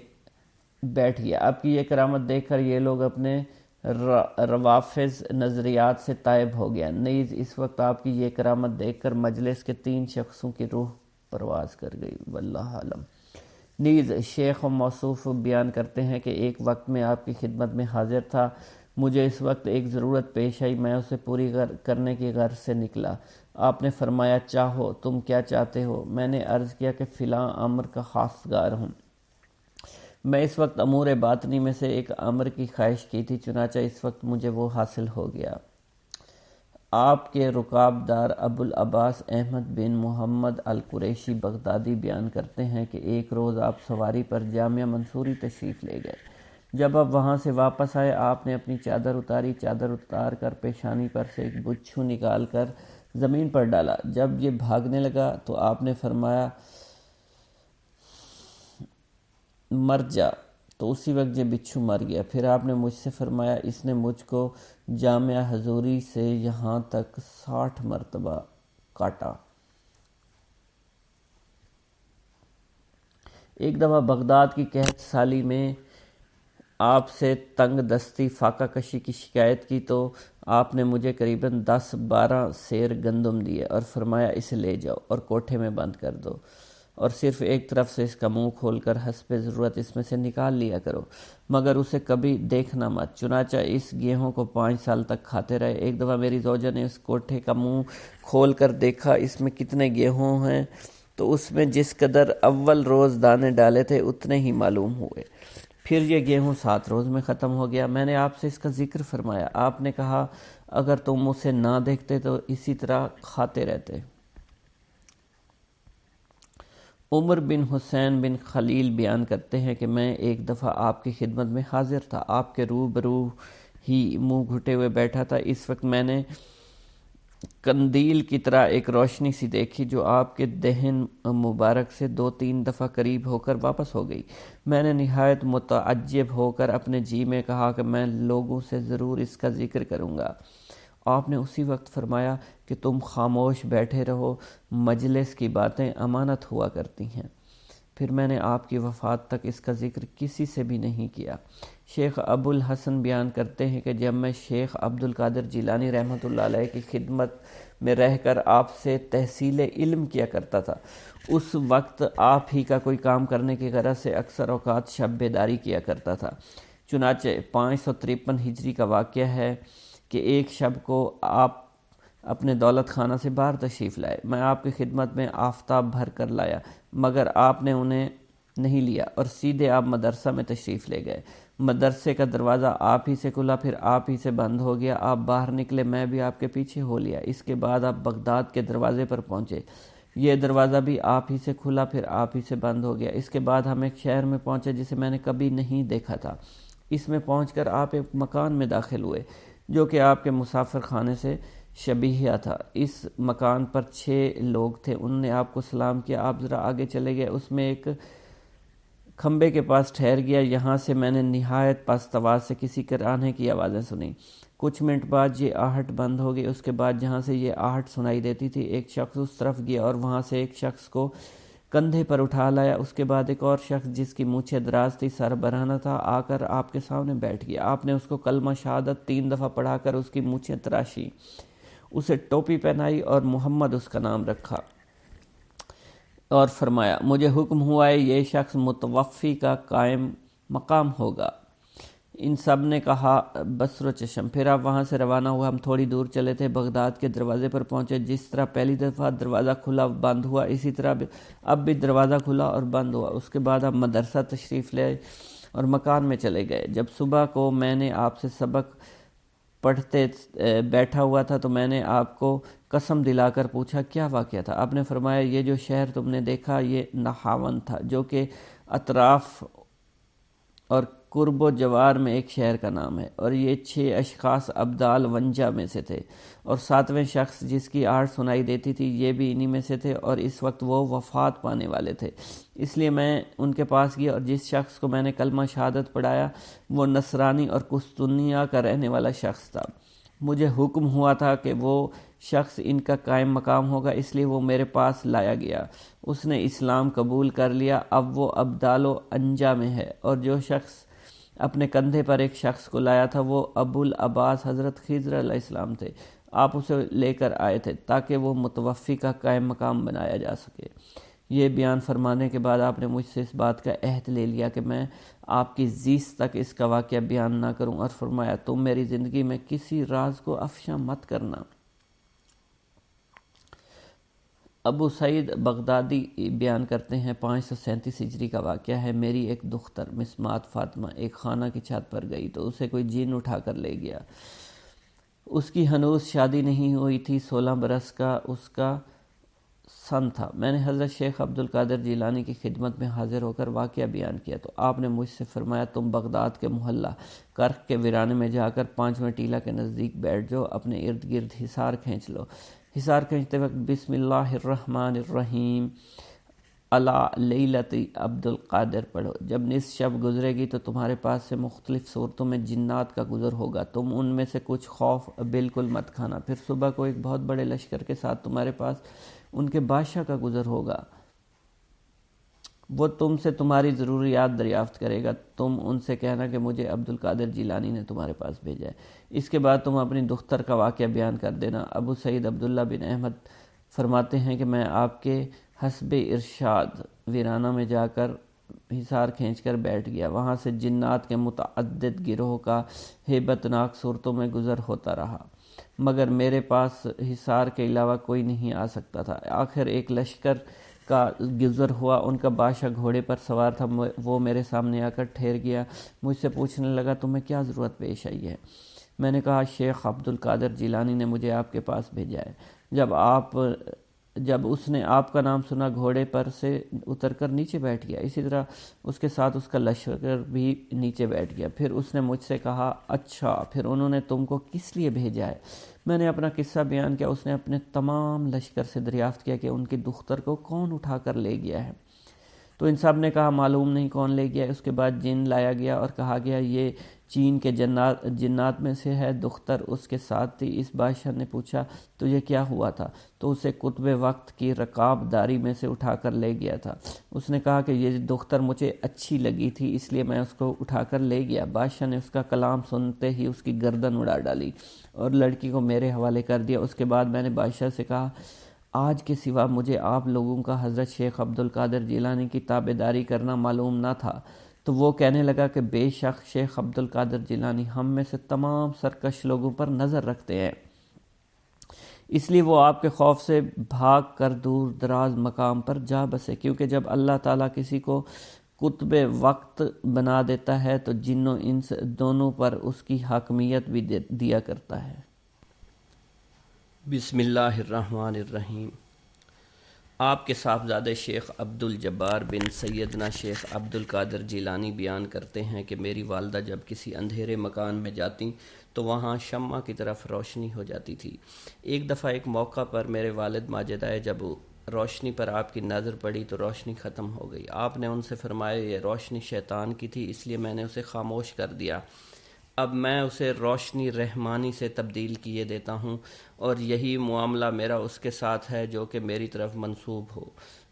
[SPEAKER 2] بیٹھ گیا۔ آپ کی یہ کرامت دیکھ کر یہ لوگ اپنے روافظ نظریات سے تائب ہو گیا۔ نیز اس وقت آپ کی یہ کرامت دیکھ کر مجلس کے 3 شخصوں کی روح پرواز کر گئی، واللہ عالم۔ نیز شیخ موصوف بیان کرتے ہیں کہ ایک وقت میں آپ کی خدمت میں حاضر تھا، مجھے اس وقت ایک ضرورت پیش آئی، میں اسے پوری کرنے کی غرض سے نکلا۔ آپ نے فرمایا، چاہو، تم کیا چاہتے ہو؟ میں نے عرض کیا کہ فلاں امر کا خواستگار ہوں۔ میں اس وقت امور باطنی میں سے ایک امر کی خواہش کی تھی، چنانچہ اس وقت مجھے وہ حاصل ہو گیا۔ آپ کے رکابدار ابو العباس احمد بن محمد القریشی بغدادی بیان کرتے ہیں کہ ایک روز آپ سواری پر جامعہ منصوری تشریف لے گئے۔ جب آپ وہاں سے واپس آئے آپ نے اپنی چادر اتاری، چادر اتار کر پیشانی پر سے ایک بچھو نکال کر زمین پر ڈالا۔ جب یہ بھاگنے لگا تو آپ نے فرمایا مر جا، تو اسی وقت یہ بچھو مر گیا۔ پھر آپ نے مجھ سے فرمایا اس نے مجھ کو جامعہ حضوری سے یہاں تک 60 مرتبہ کاٹا۔ ایک دفعہ بغداد کی قحط سالی میں آپ سے تنگ دستی فاقہ کشی کی شکایت کی تو آپ نے مجھے قریباً 10-12 سیر گندم دیے اور فرمایا اسے لے جاؤ اور کوٹھے میں بند کر دو، اور صرف ایک طرف سے اس کا منہ کھول کر حسب ضرورت اس میں سے نکال لیا کرو، مگر اسے کبھی دیکھنا مت۔ چنانچہ اس گیہوں کو 5 سال تک کھاتے رہے۔ ایک دفعہ میری زوجہ نے اس کوٹھے کا منہ کھول کر دیکھا اس میں کتنے گیہوں ہیں، تو اس میں جس قدر اول روز دانے ڈالے تھے اتنے ہی معلوم ہوئے۔ پھر یہ گیہوں 7 روز میں ختم ہو گیا۔ میں نے آپ سے اس کا ذکر فرمایا، آپ نے کہا اگر تم اسے نہ دیکھتے تو اسی طرح کھاتے رہتے۔ عمر بن حسین بن خلیل بیان کرتے ہیں کہ میں ایک دفعہ آپ کی خدمت میں حاضر تھا، آپ کے روبرو ہی منہ گھٹے ہوئے بیٹھا تھا۔ اس وقت میں نے قندیل کی طرح ایک روشنی سی دیکھی جو آپ کے دہن مبارک سے 2-3 دفعہ قریب ہو کر واپس ہو گئی۔ میں نے نہایت متعجب ہو کر اپنے جی میں کہا کہ میں لوگوں سے ضرور اس کا ذکر کروں گا۔ آپ نے اسی وقت فرمایا کہ تم خاموش بیٹھے رہو، مجلس کی باتیں امانت ہوا کرتی ہیں۔ پھر میں نے آپ کی وفات تک اس کا ذکر کسی سے بھی نہیں کیا۔ شیخ ابو الحسن بیان کرتے ہیں کہ جب میں شیخ عبد القادر جیلانی رحمۃ اللہ علیہ کی خدمت میں رہ کر آپ سے تحصیل علم کیا کرتا تھا، اس وقت آپ ہی کا کوئی کام کرنے کی غرض سے اکثر اوقات شب بیداری کیا کرتا تھا۔ چنانچہ 553 ہجری کا واقعہ ہے کہ ایک شب کو آپ اپنے دولت خانہ سے باہر تشریف لائے۔ میں آپ کی خدمت میں آفتاب بھر کر لایا، مگر آپ نے انہیں نہیں لیا اور سیدھے آپ مدرسہ میں تشریف لے گئے۔ مدرسے کا دروازہ آپ ہی سے کھلا پھر آپ ہی سے بند ہو گیا۔ آپ باہر نکلے، میں بھی آپ کے پیچھے ہو لیا۔ اس کے بعد آپ بغداد کے دروازے پر پہنچے، یہ دروازہ بھی آپ ہی سے کھلا پھر آپ ہی سے بند ہو گیا۔ اس کے بعد ہم ایک شہر میں پہنچے جسے میں نے کبھی نہیں دیکھا تھا۔ اس میں پہنچ کر آپ ایک مکان میں داخل ہوئے جو کہ آپ کے مسافر خانے سے شبیہ تھا۔ اس مکان پر 6 لوگ تھے، انہوں نے آپ کو سلام کیا، آپ ذرا آگے چلے گئے، اس میں ایک کھمبے کے پاس ٹھہر گیا۔ یہاں سے میں نے نہایت پست آواز سے کسی کے آنے کی آوازیں سنی۔ کچھ منٹ بعد یہ آہٹ بند ہو گئی۔ اس کے بعد جہاں سے یہ آہٹ سنائی دیتی تھی ایک شخص اس طرف گیا اور وہاں سے ایک شخص کو کندھے پر اٹھا لایا۔ اس کے بعد ایک اور شخص جس کی مونچھیں دراز تھی، سر برہنہ تھا، آ کر آپ کے سامنے بیٹھ گیا۔ آپ نے اس کو کلمہ شہادت 3 دفعہ پڑھا کر اس کی مونچھیں تراشی، اسے ٹوپی پہنائی اور محمد اس کا نام رکھا اور فرمایا مجھے حکم ہوا ہے یہ شخص متوفی کا قائم مقام ہوگا۔ ان سب نے کہا بصر و چشم۔ پھر آپ وہاں سے روانہ ہوا۔ ہم تھوڑی دور چلے تھے، بغداد کے دروازے پر پہنچے۔ جس طرح پہلی دفعہ دروازہ کھلا بند ہوا، اسی طرح اب بھی دروازہ کھلا اور بند ہوا۔ اس کے بعد آپ مدرسہ تشریف لے اور مکان میں چلے گئے۔ جب صبح کو میں نے آپ سے سبق پڑھتے بیٹھا ہوا تھا تو میں نے آپ کو قسم دلا کر پوچھا کیا واقعہ تھا؟ آپ نے فرمایا یہ جو شہر تم نے دیکھا یہ نہاون تھا، جو کہ اطراف اور قرب و جوار میں ایک شہر کا نام ہے، اور یہ 6 اشخاص ابدال ونجا میں سے تھے، اور 7ویں شخص جس کی آہٹ سنائی دیتی تھی یہ بھی انہی میں سے تھے، اور اس وقت وہ وفات پانے والے تھے۔ اس لیے میں ان کے پاس گیا، اور جس شخص کو میں نے کلمہ شہادت پڑھایا وہ نصرانی اور قسطنطنیہ کا رہنے والا شخص تھا۔ مجھے حکم ہوا تھا کہ وہ شخص ان کا قائم مقام ہوگا، اس لیے وہ میرے پاس لایا گیا۔ اس نے اسلام قبول کر لیا، اب وہ ابدال و انجا میں ہے۔ اور جو شخص اپنے کندھے پر ایک شخص کو لایا تھا وہ ابو العباس حضرت خضر علیہ السلام تھے۔ آپ اسے لے کر آئے تھے تاکہ وہ متوفی کا قائم مقام بنایا جا سکے۔ یہ بیان فرمانے کے بعد آپ نے مجھ سے اس بات کا عہد لے لیا کہ میں آپ کی زیست تک اس کا واقعہ بیان نہ کروں، اور فرمایا تم میری زندگی میں کسی راز کو افشا مت کرنا۔ ابو سعید بغدادی بیان کرتے ہیں 537 ہجری کا واقعہ ہے، میری ایک دختر مسمات فاطمہ ایک خانہ کی چھت پر گئی تو اسے کوئی جن اٹھا کر لے گیا۔ اس کی ہنوز شادی نہیں ہوئی تھی، 16 برس کا اس کا سن تھا۔ میں نے حضرت شیخ عبد القادر جیلانی کی خدمت میں حاضر ہو کر واقعہ بیان کیا تو آپ نے مجھ سے فرمایا تم بغداد کے محلہ کرخ کے ویرانے میں جا کر 5ویں ٹیلہ کے نزدیک بیٹھ جاؤ، اپنے ارد گرد حصار کھینچ لو۔ حصار کھینچتے وقت بسم اللہ الرحمن الرحیم علی لیلۃ عبد القادر پڑھو۔ جب نصف شب گزرے گی تو تمہارے پاس سے مختلف صورتوں میں جنات کا گزر ہوگا، تم ان میں سے کچھ خوف بالکل مت کھانا۔ پھر صبح کو ایک بہت بڑے لشکر کے ساتھ تمہارے پاس ان کے بادشاہ کا گزر ہوگا، وہ تم سے تمہاری ضروریات دریافت کرے گا، تم ان سے کہنا کہ مجھے عبد القادر جیلانی نے تمہارے پاس بھیجا ہے۔ اس کے بعد تم اپنی دختر کا واقعہ بیان کر دینا۔ ابو سعید عبداللہ بن احمد فرماتے ہیں کہ میں آپ کے حسب ارشاد ویرانہ میں جا کر حصار کھینچ کر بیٹھ گیا، وہاں سے جنات کے متعدد گروہ کا ہیبت ناک صورتوں میں گزر ہوتا رہا، مگر میرے پاس حصار کے علاوہ کوئی نہیں آ سکتا تھا۔ آخر ایک لشکر کا گزر ہوا، ان کا بادشاہ گھوڑے پر سوار تھا، وہ میرے سامنے آ کر ٹھہر گیا، مجھ سے پوچھنے لگا تمہیں کیا ضرورت پیش آئی ہے؟ میں نے کہا شیخ عبد القادر جیلانی نے مجھے آپ کے پاس بھیجا ہے۔ جب اس نے آپ کا نام سنا گھوڑے پر سے اتر کر نیچے بیٹھ گیا، اسی طرح اس کے ساتھ اس کا لشکر بھی نیچے بیٹھ گیا۔ پھر اس نے مجھ سے کہا اچھا پھر انہوں نے تم کو کس لیے بھیجا ہے؟ میں نے اپنا قصہ بیان کیا۔ اس نے اپنے تمام لشکر سے دریافت کیا کہ ان کی دختر کو کون اٹھا کر لے گیا ہے، تو ان سب نے کہا معلوم نہیں کون لے گیا۔ اس کے بعد جن لایا گیا اور کہا گیا یہ چین کے جنات میں سے ہے، دختر اس کے ساتھ تھی۔ اس بادشاہ نے پوچھا تجھے کیا ہوا تھا؟ تو اسے قطب وقت کی رکاب داری میں سے اٹھا کر لے گیا تھا۔ اس نے کہا کہ یہ دختر مجھے اچھی لگی تھی اس لیے میں اس کو اٹھا کر لے گیا۔ بادشاہ نے اس کا کلام سنتے ہی اس کی گردن اڑا ڈالی اور لڑکی کو میرے حوالے کر دیا۔ اس کے بعد میں نے بادشاہ سے کہا آج کے سوا مجھے آپ لوگوں کا حضرت شیخ عبد القادر جیلانی کی تابعداری کرنا معلوم نہ تھا، تو وہ کہنے لگا کہ بے شک شیخ عبد القادر جیلانی ہم میں سے تمام سرکش لوگوں پر نظر رکھتے ہیں، اس لیے وہ آپ کے خوف سے بھاگ کر دور دراز مقام پر جا بسے، کیونکہ جب اللہ تعالیٰ کسی کو قطب وقت بنا دیتا ہے تو جن و انس دونوں پر اس کی حاکمیت بھی دیا کرتا ہے۔
[SPEAKER 1] بسم اللہ الرحمن الرحیم۔ آپ کے صاحبزادے شیخ عبد الجبار بن سیدنا شیخ عبد القادر جیلانی بیان کرتے ہیں کہ میری والدہ جب کسی اندھیرے مکان میں جاتی تو وہاں شمع کی طرف روشنی ہو جاتی تھی۔ ایک دفعہ ایک موقع پر میرے والد ماجد آئے، جب روشنی پر آپ کی نظر پڑی تو روشنی ختم ہو گئی۔ آپ نے ان سے فرمایا یہ روشنی شیطان کی تھی، اس لیے میں نے اسے خاموش کر دیا، اب میں اسے روشنی رحمانی سے تبدیل کیے دیتا ہوں، اور یہی معاملہ میرا اس کے ساتھ ہے جو کہ میری طرف منسوب ہو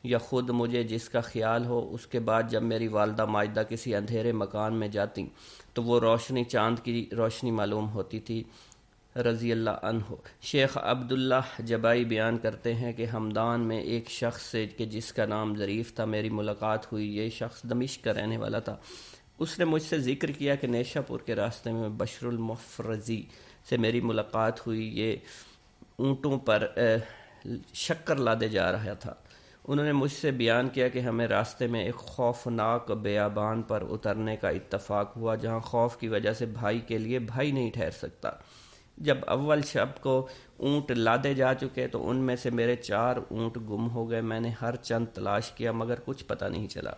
[SPEAKER 1] یا خود مجھے جس کا خیال ہو۔ اس کے بعد جب میری والدہ ماجدہ کسی اندھیرے مکان میں جاتی تو وہ روشنی چاند کی روشنی معلوم ہوتی تھی، رضی اللہ عنہ۔ شیخ عبداللہ جبائی بیان کرتے ہیں کہ ہمدان میں ایک شخص سے کہ جس کا نام ظریف تھا میری ملاقات ہوئی۔ یہ شخص دمشق کا رہنے والا تھا۔ اس نے مجھ سے ذکر کیا کہ نیشہ پور کے راستے میں بشر المفرزی سے میری ملاقات ہوئی، یہ اونٹوں پر شکر لادے جا رہا تھا۔ انہوں نے مجھ سے بیان کیا کہ ہمیں راستے میں ایک خوفناک بیابان پر اترنے کا اتفاق ہوا، جہاں خوف کی وجہ سے بھائی کے لیے بھائی نہیں ٹھہر سکتا۔ جب اول شب کو اونٹ لادے جا چکے تو ان میں سے میرے 4 اونٹ گم ہو گئے۔ میں نے ہر چند تلاش کیا مگر کچھ پتہ نہیں چلا۔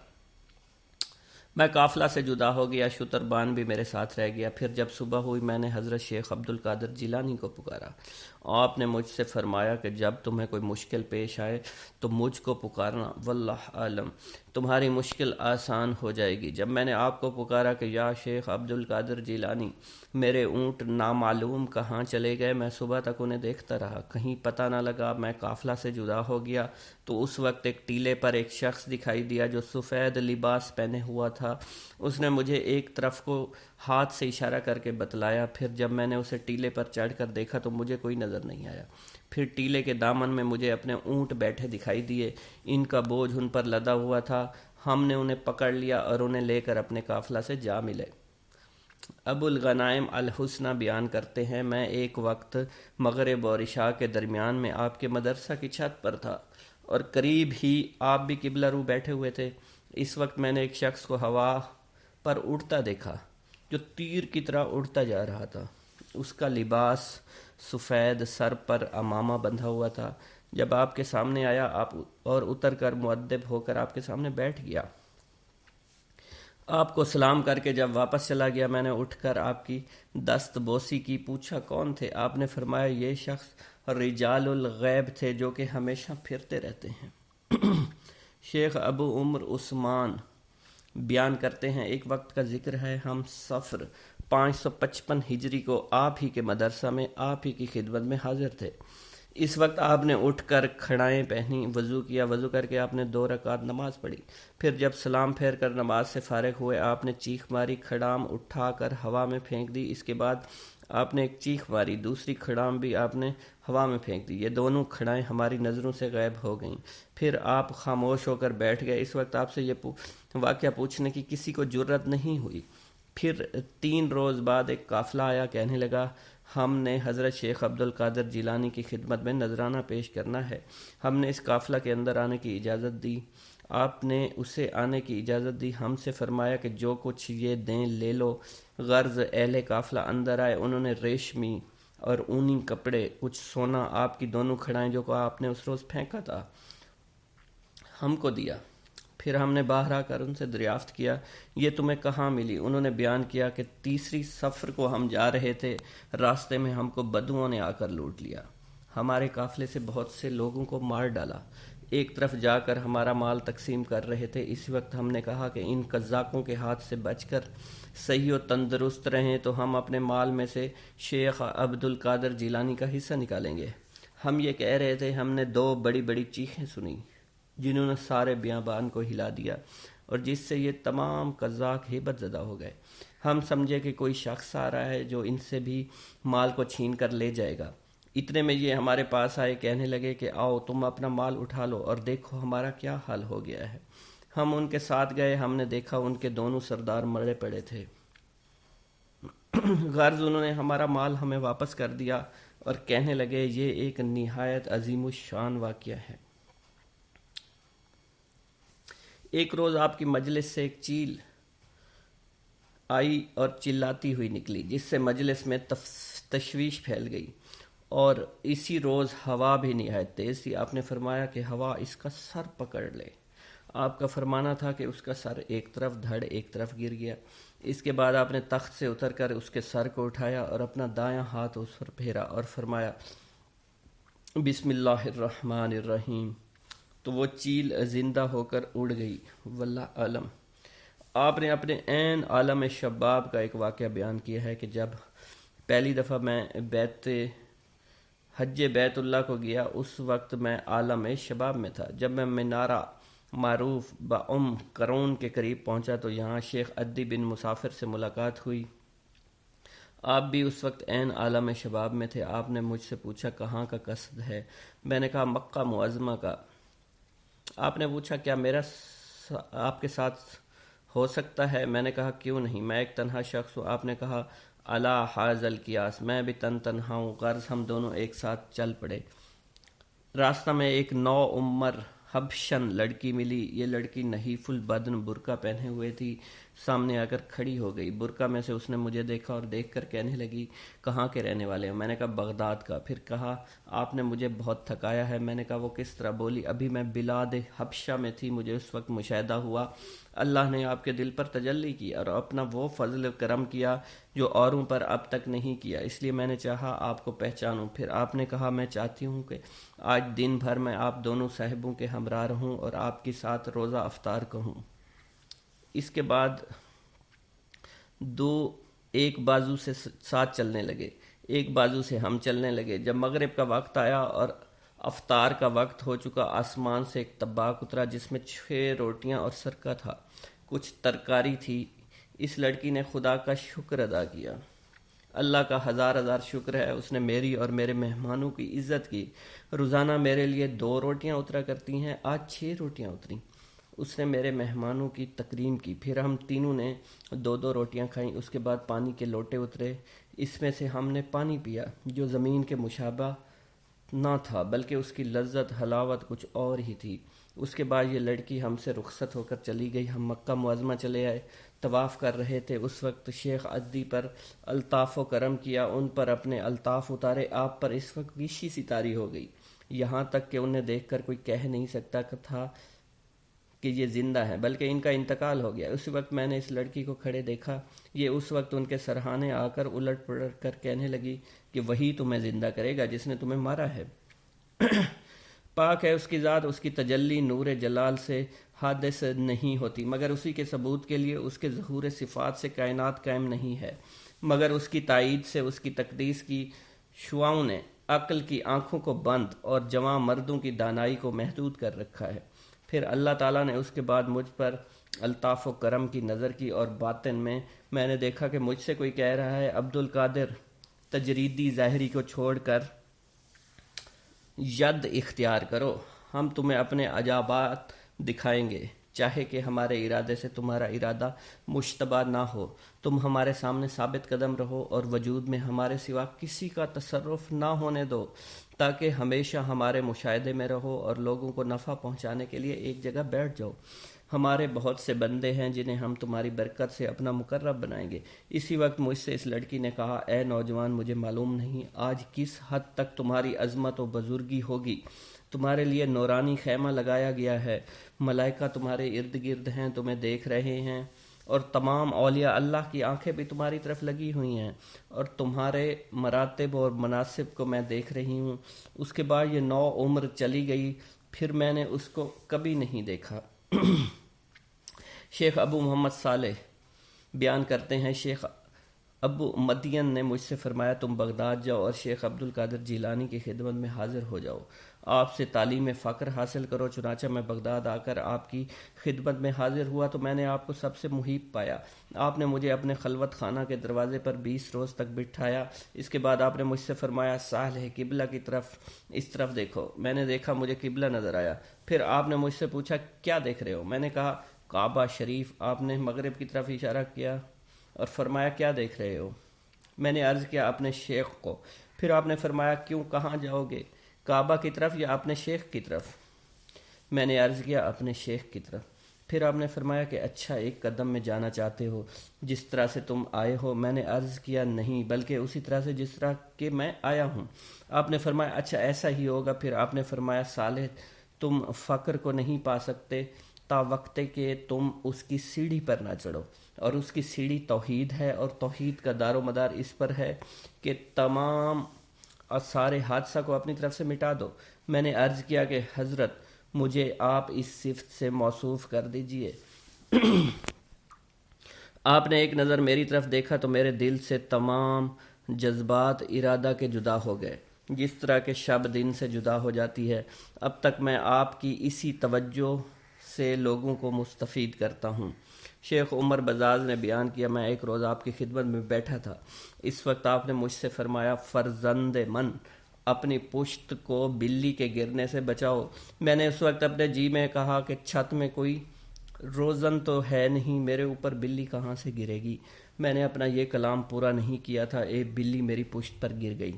[SPEAKER 1] میں قافلہ سے جدا ہو گیا، شتربان بھی میرے ساتھ رہ گیا۔ پھر جب صبح ہوئی میں نے حضرت شیخ عبد القادر جیلانی کو پکارا۔ آپ نے مجھ سے فرمایا کہ جب تمہیں کوئی مشکل پیش آئے تو مجھ کو پکارنا، واللہ عالم تمہاری مشکل آسان ہو جائے گی۔ جب میں نے آپ کو پکارا کہ یا شیخ عبد القادر جیلانی میرے اونٹ نامعلوم کہاں چلے گئے، میں صبح تک انہیں دیکھتا رہا، کہیں پتہ نہ لگا۔ میں قافلہ سے جدا ہو گیا تو اس وقت ایک ٹیلے پر ایک شخص دکھائی دیا جو سفید لباس پہنے ہوا تھا۔ اس نے مجھے ایک طرف کو ہاتھ سے اشارہ کر کے بتلایا۔ پھر جب میں نے اسے ٹیلے پر چڑھ کر دیکھا تو مجھے کوئی نظر نہیں آیا۔ پھر ٹیلے کے دامن میں مجھے اپنے اونٹ بیٹھے دکھائی دیے، ان کا بوجھ ان پر لدا ہوا تھا۔ ہم نے انہیں پکڑ لیا اور انہیں لے کر اپنے قافلہ سے جا ملے۔ ابو الغنائم الحسنہ بیان کرتے ہیں میں ایک وقت مغرب اور عشاء کے درمیان میں آپ کے مدرسہ کی چھت پر تھا اور قریب ہی آپ بھی قبلہ رو بیٹھے ہوئے تھے۔ اس وقت میں نے ایک شخص کو ہوا پر اڑتا دیکھا جو تیر کی طرح اڑتا جا رہا تھا۔ اس کا لباس
[SPEAKER 2] سفید سر پر امامہ بندھا ہوا تھا۔ جب آپ کے سامنے آیا آپ اور اتر کر مؤدب ہو کر آپ کے سامنے بیٹھ گیا۔ آپ کو سلام کر کے جب واپس چلا گیا میں نے اٹھ کر آپ کی دست بوسی کی، پوچھا کون تھے؟ آپ نے فرمایا یہ شخص رجال الغیب تھے جو کہ ہمیشہ پھرتے رہتے ہیں۔ شیخ ابو عمر عثمان بیان کرتے ہیں ایک وقت کا ذکر ہے، ہم صفر 555 ہجری کو آپ ہی کے مدرسہ میں آپ ہی کی خدمت میں حاضر تھے۔ اس وقت آپ نے اٹھ کر کھڑائیں پہنی، وضو کیا، وضو کر کے آپ نے 2 رکعت نماز پڑھی، پھر جب سلام پھیر کر نماز سے فارغ ہوئے آپ نے چیخ ماری، کھڑام اٹھا کر ہوا میں پھینک دی۔ اس کے بعد آپ نے ایک چیخ ماری، دوسری کھڑام بھی آپ نے ہوا میں پھینک دی، یہ دونوں کھڑائیں ہماری نظروں سے غائب ہو گئیں۔ پھر آپ خاموش ہو کر بیٹھ گئے۔ اس وقت آپ سے یہ واقعہ پوچھنے کی کسی کو جرت نہیں ہوئی۔ پھر 3 روز بعد ایک قافلہ آیا، کہنے لگا ہم نے حضرت شیخ عبد القادر جیلانی کی خدمت میں نذرانہ پیش کرنا ہے۔ ہم نے اس قافلہ کے اندر آنے کی اجازت دی، آپ نے اسے آنے کی اجازت دی، ہم سے فرمایا کہ جو کچھ یہ دیں لے لو۔ غرض اہل قافلہ اندر آئے، انہوں نے ریشمی اور اونی کپڑے، کچھ سونا، آپ کی دونوں کھڑائیں جو کہ آپ نے اس روز پھینکا تھا ہم کو دیا۔ پھر ہم نے باہر آ کر ان سے دریافت کیا یہ تمہیں کہاں ملی؟ انہوں نے بیان کیا کہ تیسری سفر کو ہم جا رہے تھے، راستے میں ہم کو بدوؤں نے آ کر لوٹ لیا، ہمارے قافلے سے بہت سے لوگوں کو مار ڈالا، ایک طرف جا کر ہمارا مال تقسیم کر رہے تھے۔ اس وقت ہم نے کہا کہ ان قزاقوں کے ہاتھ سے بچ کر صحیح و تندرست رہیں تو ہم اپنے مال میں سے شیخ عبد القادر جیلانی کا حصہ نکالیں گے۔ ہم یہ کہہ رہے تھے، ہم نے 2 بڑی بڑی چیخیں سنی جنہوں نے سارے بیابان کو ہلا دیا اور جس سے یہ تمام قزاق ہیبت زدہ ہو گئے۔ ہم سمجھے کہ کوئی شخص آ رہا ہے جو ان سے بھی مال کو چھین کر لے جائے گا۔ اتنے میں یہ ہمارے پاس آئے، کہنے لگے کہ آؤ تم اپنا مال اٹھا لو اور دیکھو ہمارا کیا حال ہو گیا ہے۔ ہم ان کے ساتھ گئے، ہم نے دیکھا ان کے دونوں سردار مرے پڑے تھے۔ غرض انہوں نے ہمارا مال ہمیں واپس کر دیا اور کہنے لگے یہ ایک نہایت عظیم الشان واقعہ ہے۔ ایک روز آپ کی مجلس سے ایک چیل آئی اور چلاتی ہوئی نکلی جس سے مجلس میں تشویش پھیل گئی، اور اسی روز ہوا بھی نہایت تیز تھی۔ آپ نے فرمایا کہ ہوا اس کا سر پکڑ لے۔ آپ کا فرمانا تھا کہ اس کا سر ایک طرف دھڑ ایک طرف گر گیا۔ اس کے بعد آپ نے تخت سے اتر کر اس کے سر کو اٹھایا اور اپنا دایاں ہاتھ اس پر پھیرا اور فرمایا بسم اللہ الرحمن الرحیم، تو وہ چیل زندہ ہو کر اڑ گئی۔ واللہ عالم۔ آپ نے اپنے عین عالم شباب کا ایک واقعہ بیان کیا ہے کہ جب پہلی دفعہ میں حج بیت اللہ کو گیا اس وقت میں عالم شباب میں تھا۔ جب میں منارہ معروف کرون کے قریب پہنچا تو یہاں شیخ عدی بن مسافر سے ملاقات ہوئی۔ آپ بھی اس وقت عین عالم شباب میں تھے۔ آپ نے مجھ سے پوچھا کہاں کا قصد ہے؟ میں نے کہا مکہ معظمہ کا۔ آپ نے پوچھا کیا میرا آپ کے ساتھ ہو سکتا ہے؟ میں نے کہا کیوں نہیں، میں ایک تنہا شخص ہوں۔ آپ نے کہا الا حاذ القیاس، میں بھی تنہا ہوں۔ غرض ہم دونوں ایک ساتھ چل پڑے۔ راستہ میں ایک 9 عمر حبشن لڑکی ملی۔ یہ لڑکی نحیف البدن برقع پہنے ہوئے تھی، سامنے آ کر کھڑی ہو گئی۔ برقع میں سے اس نے مجھے دیکھا اور دیکھ کر کہنے لگی کہاں کے رہنے والے ہو؟ میں نے کہا بغداد کا۔ پھر کہا آپ نے مجھے بہت تھکایا ہے۔ میں نے کہا وہ کس طرح؟ بولی ابھی میں بلاد حبشہ میں تھی، مجھے اس وقت مشاہدہ ہوا اللہ نے آپ کے دل پر تجلی کی اور اپنا وہ فضل و کرم کیا جو اوروں پر اب تک نہیں کیا، اس لیے میں نے چاہا آپ کو پہچانوں۔ پھر آپ نے کہا میں چاہتی ہوں کہ آج دن بھر میں آپ دونوں صاحبوں کے ہمراہ رہوں اور آپ کے ساتھ روزہ افطار کہوں۔ اس کے بعد ایک بازو سے ساتھ چلنے لگے، ایک بازو سے ہم چلنے لگے۔ جب مغرب کا وقت آیا اور افطار کا وقت ہو چکا، آسمان سے ایک طباق اترا جس میں 6 روٹیاں اور سرکہ تھا، کچھ ترکاری تھی۔ اس لڑکی نے خدا کا شکر ادا کیا۔ اللہ کا ہزار ہزار شکر ہے، اس نے میری اور میرے مہمانوں کی عزت کی۔ روزانہ میرے لیے 2 روٹیاں اترا کرتی ہیں، آج 6 روٹیاں اتریں۔ اس نے میرے مہمانوں کی تکریم کی۔ پھر ہم تینوں نے 2 روٹیاں کھائیں۔ اس کے بعد پانی کے لوٹے اترے، اس میں سے ہم نے پانی پیا جو زمین کے مشابہ نہ تھا، بلکہ اس کی لذت حلاوت کچھ اور ہی تھی۔ اس کے بعد یہ لڑکی ہم سے رخصت ہو کر چلی گئی۔ ہم مکہ معظمہ چلے آئے، طواف کر رہے تھے۔ اس وقت شیخ عدی پر الطاف و کرم کیا، ان پر اپنے الطاف اتارے۔ آپ پر اس وقت ویشی سی طاری ہو گئی، یہاں تک کہ انہیں دیکھ کر کوئی کہہ نہیں سکتا تھا کہ یہ زندہ ہے، بلکہ ان کا انتقال ہو گیا۔ اسی وقت میں نے اس لڑکی کو کھڑے دیکھا۔ یہ اس وقت ان کے سرہانے آ کر الٹ پلٹ کر کہنے لگی کہ وہی تمہیں زندہ کرے گا جس نے تمہیں مارا ہے۔ پاک ہے اس کی ذات، اس کی تجلی نور جلال سے حادث نہیں ہوتی، مگر اسی کے ثبوت کے لیے اس کے ظہور صفات سے کائنات قائم نہیں ہے، مگر اس کی تائید سے اس کی تقدیس کی شعاؤں نے عقل کی آنکھوں کو بند اور جوان مردوں کی دانائی کو محدود کر رکھا ہے۔ پھر اللہ تعالیٰ نے اس کے بعد مجھ پر الطاف و کرم کی نظر کی، اور باطن میں نے دیکھا کہ مجھ سے کوئی کہہ رہا ہے عبد القادر، تجریدی ظاہری کو چھوڑ کر ید اختیار کرو، ہم تمہیں اپنے عجائبات دکھائیں گے، چاہے کہ ہمارے ارادے سے تمہارا ارادہ مشتبہ نہ ہو۔ تم ہمارے سامنے ثابت قدم رہو اور وجود میں ہمارے سوا کسی کا تصرف نہ ہونے دو، تاکہ ہمیشہ ہمارے مشاہدے میں رہو اور لوگوں کو نفع پہنچانے کے لیے ایک جگہ بیٹھ جاؤ۔ ہمارے بہت سے بندے ہیں جنہیں ہم تمہاری برکت سے اپنا مقرب بنائیں گے۔ اسی وقت مجھ سے اس لڑکی نے کہا، اے نوجوان، مجھے معلوم نہیں آج کس حد تک تمہاری عظمت و بزرگی ہوگی۔ تمہارے لیے نورانی خیمہ لگایا گیا ہے، ملائکہ تمہارے ارد گرد ہیں، تمہیں دیکھ رہے ہیں، اور تمام اولیاء اللہ کی آنکھیں بھی تمہاری طرف لگی ہوئی ہیں، اور تمہارے مراتب اور مناصب کو میں دیکھ رہی ہوں۔ اس کے بعد یہ 9 عمر چلی گئی، پھر میں نے اس کو کبھی نہیں دیکھا۔ شیخ ابو محمد صالح بیان کرتے ہیں، شیخ ابو مدین نے مجھ سے فرمایا تم بغداد جاؤ اور شیخ عبد القادر جیلانی کی خدمت میں حاضر ہو جاؤ، آپ سے تعلیم فقر حاصل کرو۔ چنانچہ میں بغداد آ کر آپ کی خدمت میں حاضر ہوا تو میں نے آپ کو سب سے محیب پایا۔ آپ نے مجھے اپنے خلوت خانہ کے دروازے پر 20 روز تک بٹھایا۔ اس کے بعد آپ نے مجھ سے فرمایا، صالح، قبلہ کی طرف، اس طرف دیکھو۔ میں نے دیکھا، مجھے قبلہ نظر آیا۔ پھر آپ نے مجھ سے پوچھا، کیا دیکھ رہے ہو؟ میں نے کہا، کعبہ شریف۔ آپ نے مغرب کی طرف اشارہ کیا اور فرمایا، کیا دیکھ رہے ہو؟ میں نے عرض کیا، اپنے شیخ کو۔ پھر آپ نے فرمایا، کیوں، کہاں جاؤ گے، کعبہ کی طرف یا اپنے شیخ کی طرف؟ میں نے عرض کیا، اپنے شیخ کی طرف۔ پھر آپ نے فرمایا کہ اچھا، ایک قدم میں جانا چاہتے ہو جس طرح سے تم آئے ہو؟ میں نے عرض کیا، نہیں، بلکہ اسی طرح سے جس طرح کہ میں آیا ہوں۔ آپ نے فرمایا، اچھا ایسا ہی ہوگا۔ پھر آپ نے فرمایا، صالح، تم فقر کو نہیں پا سکتے تا وقت کہ تم اس کی سیڑھی پر نہ چڑھو، اور اس کی سیڑھی توحید ہے، اور توحید کا دار و مدار اس پر ہے کہ تمام سارے حادثہ کو اپنی طرف سے مٹا دو۔ میں نے عرض کیا کہ حضرت، مجھے آپ اس صفت سے موصوف کر دیجئے۔ آپ نے ایک نظر میری طرف دیکھا تو میرے دل سے تمام جذبات ارادہ کے جدا ہو گئے، جس طرح کہ شب دن سے جدا ہو جاتی ہے۔ اب تک میں آپ کی اسی توجہ سے لوگوں کو مستفید کرتا ہوں۔ شیخ عمر بزاز نے بیان کیا، میں ایک روز آپ کی خدمت میں بیٹھا تھا۔ اس وقت آپ نے مجھ سے فرمایا، فرزند من، اپنی پشت کو بلی کے گرنے سے بچاؤ۔ میں نے اس وقت اپنے جی میں کہا کہ چھت میں کوئی روزن تو ہے نہیں، میرے اوپر بلی کہاں سے گرے گی؟ میں نے اپنا یہ کلام پورا نہیں کیا تھا، ایک بلی میری پشت پر گر گئی۔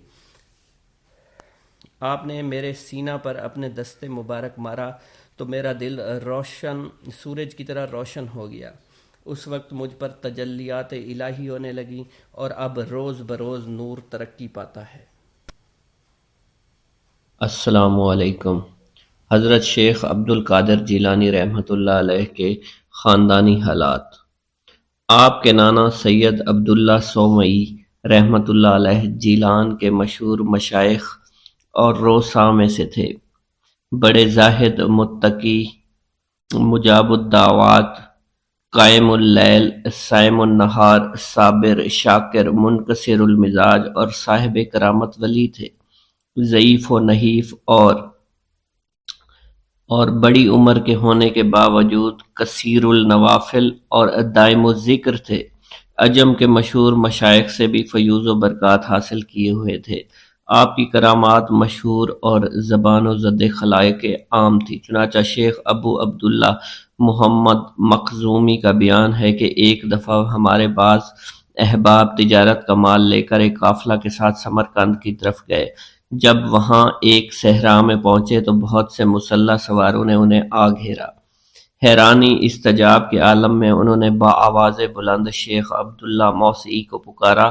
[SPEAKER 2] آپ نے میرے سینہ پر اپنے دستے مبارک مارا تو میرا دل روشن سورج کی طرح روشن ہو گیا۔ اس وقت مجھ پر تجلیات الہی ہونے لگی، اور اب روز بروز نور ترقی پاتا ہے۔
[SPEAKER 1] السلام علیکم۔ حضرت شیخ عبد القادر جیلانی رحمۃ اللہ علیہ کے خاندانی حالات۔ آپ کے نانا سید عبداللہ سومئی رحمۃ اللہ علیہ جیلان کے مشہور مشائخ اور روسا میں سے تھے۔ بڑے زاہد، متقی، مجاب الدعوات، قائم اللیل، صائم النہار، صابر، شاکر، منکسر المزاج اور صاحب کرامت ولی تھے۔ ضعیف و نحیف اور بڑی عمر کے ہونے کے باوجود کثیر النوافل اور دائم الذکر تھے۔ عجم کے مشہور مشائخ سے بھی فیوض و برکات حاصل کیے ہوئے تھے۔ آپ کی کرامات مشہور اور زبان و زد خلائق عام تھی۔ چنانچہ شیخ ابو عبداللہ محمد مخزومی کا بیان ہے کہ ایک دفعہ ہمارے بعض احباب تجارت کا مال لے کر ایک قافلہ کے ساتھ سمرقند کی طرف گئے۔ جب وہاں ایک صحرا میں پہنچے تو بہت سے مسلح سواروں نے انہیں آ گھیرا۔ حیرانی استجاب کے عالم میں انہوں نے بآواز بلند شیخ عبداللہ موسعی کو پکارا۔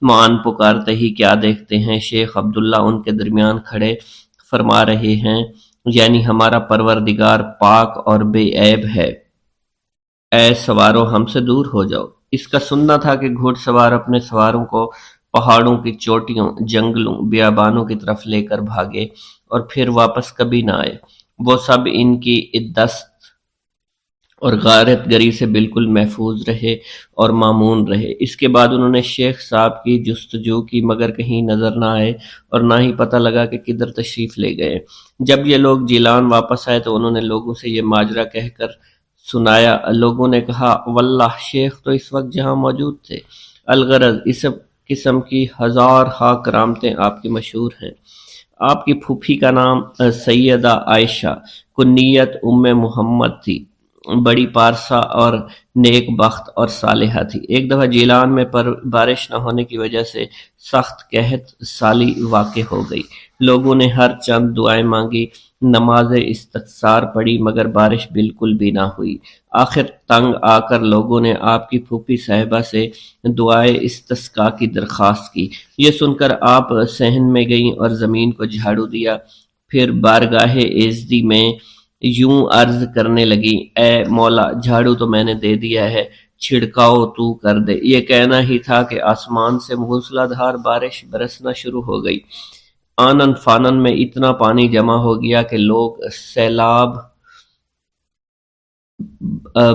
[SPEAKER 1] مان پکارتے ہی کیا دیکھتے ہیں شیخ عبداللہ ان کے درمیان کھڑے فرما رہے ہیں، یعنی ہمارا پروردگار پاک اور بے عیب ہے، اے سوارو ہم سے دور ہو جاؤ۔ اس کا سننا تھا کہ گھوڑ سوار اپنے سواروں کو پہاڑوں کی چوٹیوں، جنگلوں، بیابانوں کی طرف لے کر بھاگے اور پھر واپس کبھی نہ آئے۔ وہ سب ان کی دست اور غارت گری سے بالکل محفوظ رہے اور مامون رہے۔ اس کے بعد انہوں نے شیخ صاحب کی جستجو کی مگر کہیں نظر نہ آئے اور نہ ہی پتہ لگا کہ کدھر تشریف لے گئے۔ جب یہ لوگ جیلان واپس آئے تو انہوں نے لوگوں سے یہ ماجرا کہہ کر سنایا۔ لوگوں نے کہا واللہ شیخ تو اس وقت جہاں موجود تھے۔ الغرض اس قسم کی ہزار ہا کرامتیں آپ کی مشہور ہیں۔ آپ کی پھوپھی کا نام سیدہ عائشہ کنیت ام محمد تھی، بڑی پارسا اور نیک بخت اور صالحہ تھی۔ ایک دفعہ جیلان میں بارش نہ ہونے کی وجہ سے سخت قحط سالی واقع ہو گئی۔ لوگوں نے ہر چند دعائیں مانگی، نماز استخسار پڑھی مگر بارش بالکل بھی نہ ہوئی۔ آخر تنگ آ کر لوگوں نے آپ کی پھوپھی صاحبہ سے دعائے استسقاء کی درخواست کی۔ یہ سن کر آپ صحن میں گئیں اور زمین کو جھاڑو دیا، پھر بارگاہ ایزدی میں یوں عرض کرنے لگی، اے مولا جھاڑو تو میں نے دے دیا ہے، چھڑکاؤ تو کر دے۔ یہ کہنا ہی تھا کہ آسمان سے موسلا دھار بارش برسنا شروع ہو گئی۔ آنن فانن میں اتنا پانی جمع ہو گیا کہ لوگ سیلاب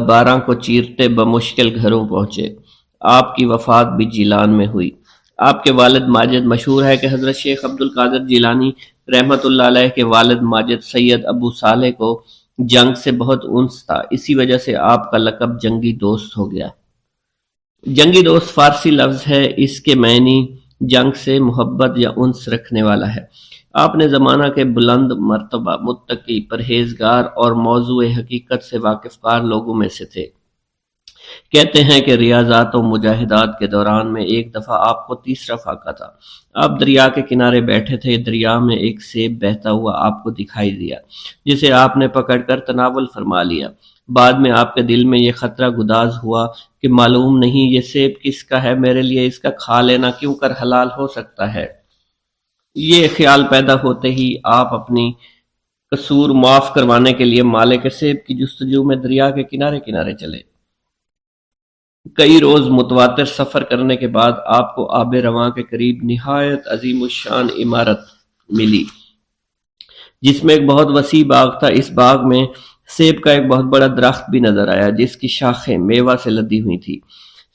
[SPEAKER 1] باراں کو چیرتے بمشکل گھروں پہنچے۔ آپ کی وفات بھی جیلان میں ہوئی۔ آپ کے والد ماجد مشہور ہے کہ حضرت شیخ عبد القادر جیلانی رحمۃ اللہ علیہ کے والد ماجد سید ابو صالح کو جنگ سے بہت انس تھا، اسی وجہ سے آپ کا لقب جنگی دوست ہو گیا۔ جنگی دوست فارسی لفظ ہے، اس کے معنی جنگ سے محبت یا انس رکھنے والا ہے۔ آپ نے زمانہ کے بلند مرتبہ، متقی، پرہیزگار اور موضوع حقیقت سے واقف کار لوگوں میں سے تھے۔ کہتے ہیں کہ ریاضات و مجاہدات کے دوران میں ایک دفعہ آپ کو تیسرا فاقہ تھا۔ آپ دریا کے کنارے بیٹھے تھے، دریا میں ایک سیب بہتا ہوا آپ کو دکھائی دیا، جسے آپ نے پکڑ کر تناول فرما لیا۔ بعد میں آپ کے دل میں یہ خطرہ گداز ہوا کہ معلوم نہیں یہ سیب کس کا ہے، میرے لیے اس کا کھا لینا کیوں کر حلال ہو سکتا ہے۔ یہ خیال پیدا ہوتے ہی آپ اپنی قصور معاف کروانے کے لیے مالک سیب کی جستجو میں دریا کے کنارے کنارے چلے۔ کئی روز متواتر سفر کرنے کے بعد آپ کو آب رواں کے قریب نہایت عظیم الشان عمارت ملی، جس میں ایک بہت وسیع باغ تھا۔ اس باغ میں سیب کا ایک بہت بڑا درخت بھی نظر آیا، جس کی شاخیں میوہ سے لدی ہوئی تھی،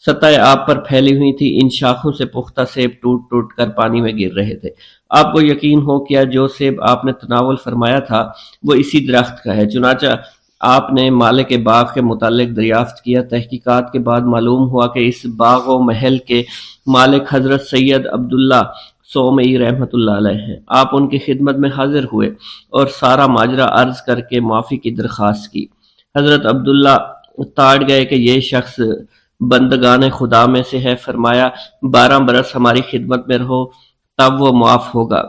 [SPEAKER 1] سطح آپ پر پھیلی ہوئی تھی۔ ان شاخوں سے پختہ سیب ٹوٹ ٹوٹ کر پانی میں گر رہے تھے۔ آپ کو یقین ہو کیا جو سیب آپ نے تناول فرمایا تھا وہ اسی درخت کا ہے۔ چنانچہ آپ نے مالک باغ کے متعلق دریافت کیا۔ تحقیقات کے بعد معلوم ہوا کہ اس باغ و محل کے مالک حضرت سید عبداللہ سومئی رحمۃ اللہ علیہ ہیں۔ آپ ان کی خدمت میں حاضر ہوئے اور سارا ماجرا عرض کر کے معافی کی درخواست کی۔ حضرت عبداللہ تاڑ گئے کہ یہ شخص بندگان خدا میں سے ہے۔ فرمایا 12 برس ہماری خدمت میں رہو تب وہ معاف ہوگا۔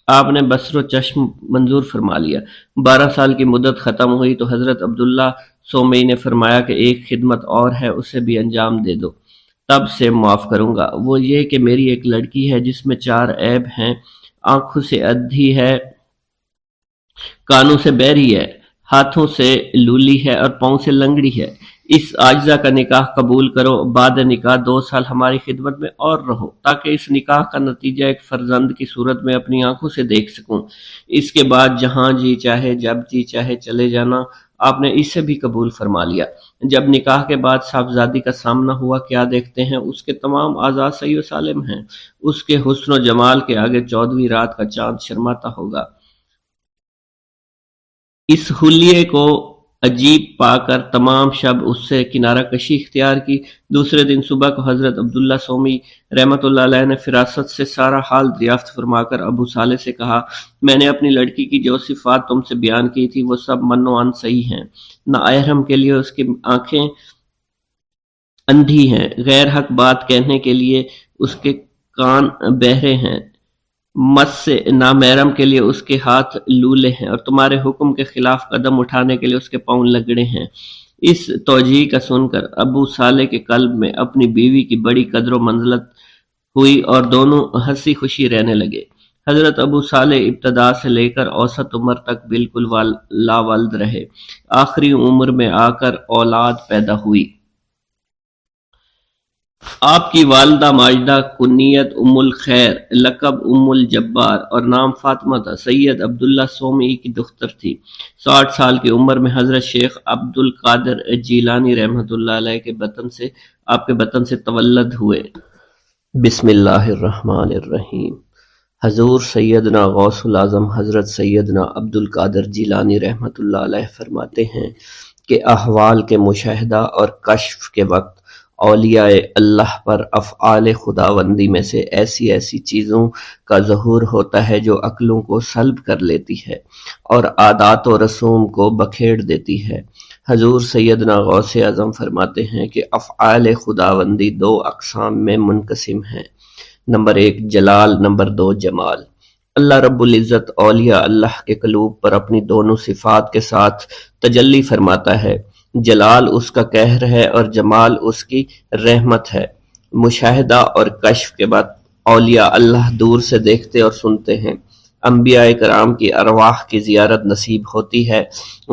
[SPEAKER 1] آپ نے بصر و چشم منظور فرما لیا۔ 12 سال کی مدت ختم ہوئی تو حضرت عبداللہ سومئی نے فرمایا کہ ایک خدمت اور ہے، اسے بھی انجام دے دو، تب سے معاف کروں گا۔ وہ یہ کہ میری ایک لڑکی ہے جس میں 4 عیب ہیں، آنکھوں سے ادھی ہے، کانوں سے بہری ہے، ہاتھوں سے لولی ہے اور پاؤں سے لنگڑی ہے۔ اس عاجزہ کا نکاح قبول کرو، بعد نکاح 2 سال ہماری خدمت میں اور رہو، تاکہ اس نکاح کا نتیجہ ایک فرزند کی صورت میں اپنی آنکھوں سے دیکھ سکوں۔ اس کے بعد جہاں جی چاہے جب جی چاہے چلے جانا۔ آپ نے اسے بھی قبول فرما لیا۔ جب نکاح کے بعد صاحبزادی کا سامنا ہوا، کیا دیکھتے ہیں اس کے تمام اعضاء صحیح و سالم ہیں۔ اس کے حسن و جمال کے آگے 14ویں رات کا چاند شرماتا ہوگا۔ اس حلیے کو عجیب پا کر تمام شب اس سے کنارہ کشی اختیار کی۔ دوسرے دن صبح کو حضرت عبداللہ سومی رحمۃ اللہ علیہ نے فراست سے سارا حال دریافت فرما کر ابو صالح سے کہا، میں نے اپنی لڑکی کی جو صفات تم سے بیان کی تھی وہ سب من و عن صحیح ہیں۔ نااہرم کے لیے اس کی آنکھیں اندھی ہیں، غیر حق بات کہنے کے لیے اس کے کان بہرے ہیں، مس سے نامحرم کے لیے اس کے ہاتھ لولے ہیں اور تمہارے حکم کے خلاف قدم اٹھانے کے لیے اس کے پاؤں لگڑے ہیں۔ اس توجیہ کا سن کر ابو صالح کے قلب میں اپنی بیوی کی بڑی قدر و منزلت ہوئی اور دونوں ہنسی خوشی رہنے لگے۔ حضرت ابو صالح ابتدا سے لے کر اوسط عمر تک بالکل لاوالد رہے۔ آخری عمر میں آ کر اولاد پیدا ہوئی۔ آپ کی والدہ ماجدہ کنیت ام الخیر، لقب ام الجبار اور نام فاطمہ تھا، سید عبداللہ سومی کی دختر تھی۔ 60 سال کی عمر میں حضرت شیخ عبد القادر جیلانی رحمۃ اللہ علیہ کے بطن سے تولد ہوئے۔ بسم اللہ الرحمن الرحیم۔ حضور سیدنا غوث العظم حضرت سیدنا عبد القادر جیلانی رحمۃ اللہ علیہ فرماتے ہیں کہ احوال کے مشاہدہ اور کشف کے وقت اولیاء اللہ پر افعال خداوندی میں سے ایسی چیزوں کا ظہور ہوتا ہے جو عقلوں کو سلب کر لیتی ہے اور عادات و رسوم کو بکھیر دیتی ہے۔ حضور سیدنا غوث اعظم فرماتے ہیں کہ افعال خداوندی 2 اقسام میں منقسم ہیں، نمبر 1 جلال، نمبر 2 جمال۔ اللہ رب العزت اولیاء اللہ کے قلوب پر اپنی دونوں صفات کے ساتھ تجلی فرماتا ہے۔ جلال اس کا قہر ہے اور جمال اس کی رحمت ہے۔ مشاہدہ اور کشف کے بعد اولیاء اللہ دور سے دیکھتے اور سنتے ہیں، انبیاء کرام کی ارواح کی زیارت نصیب ہوتی ہے،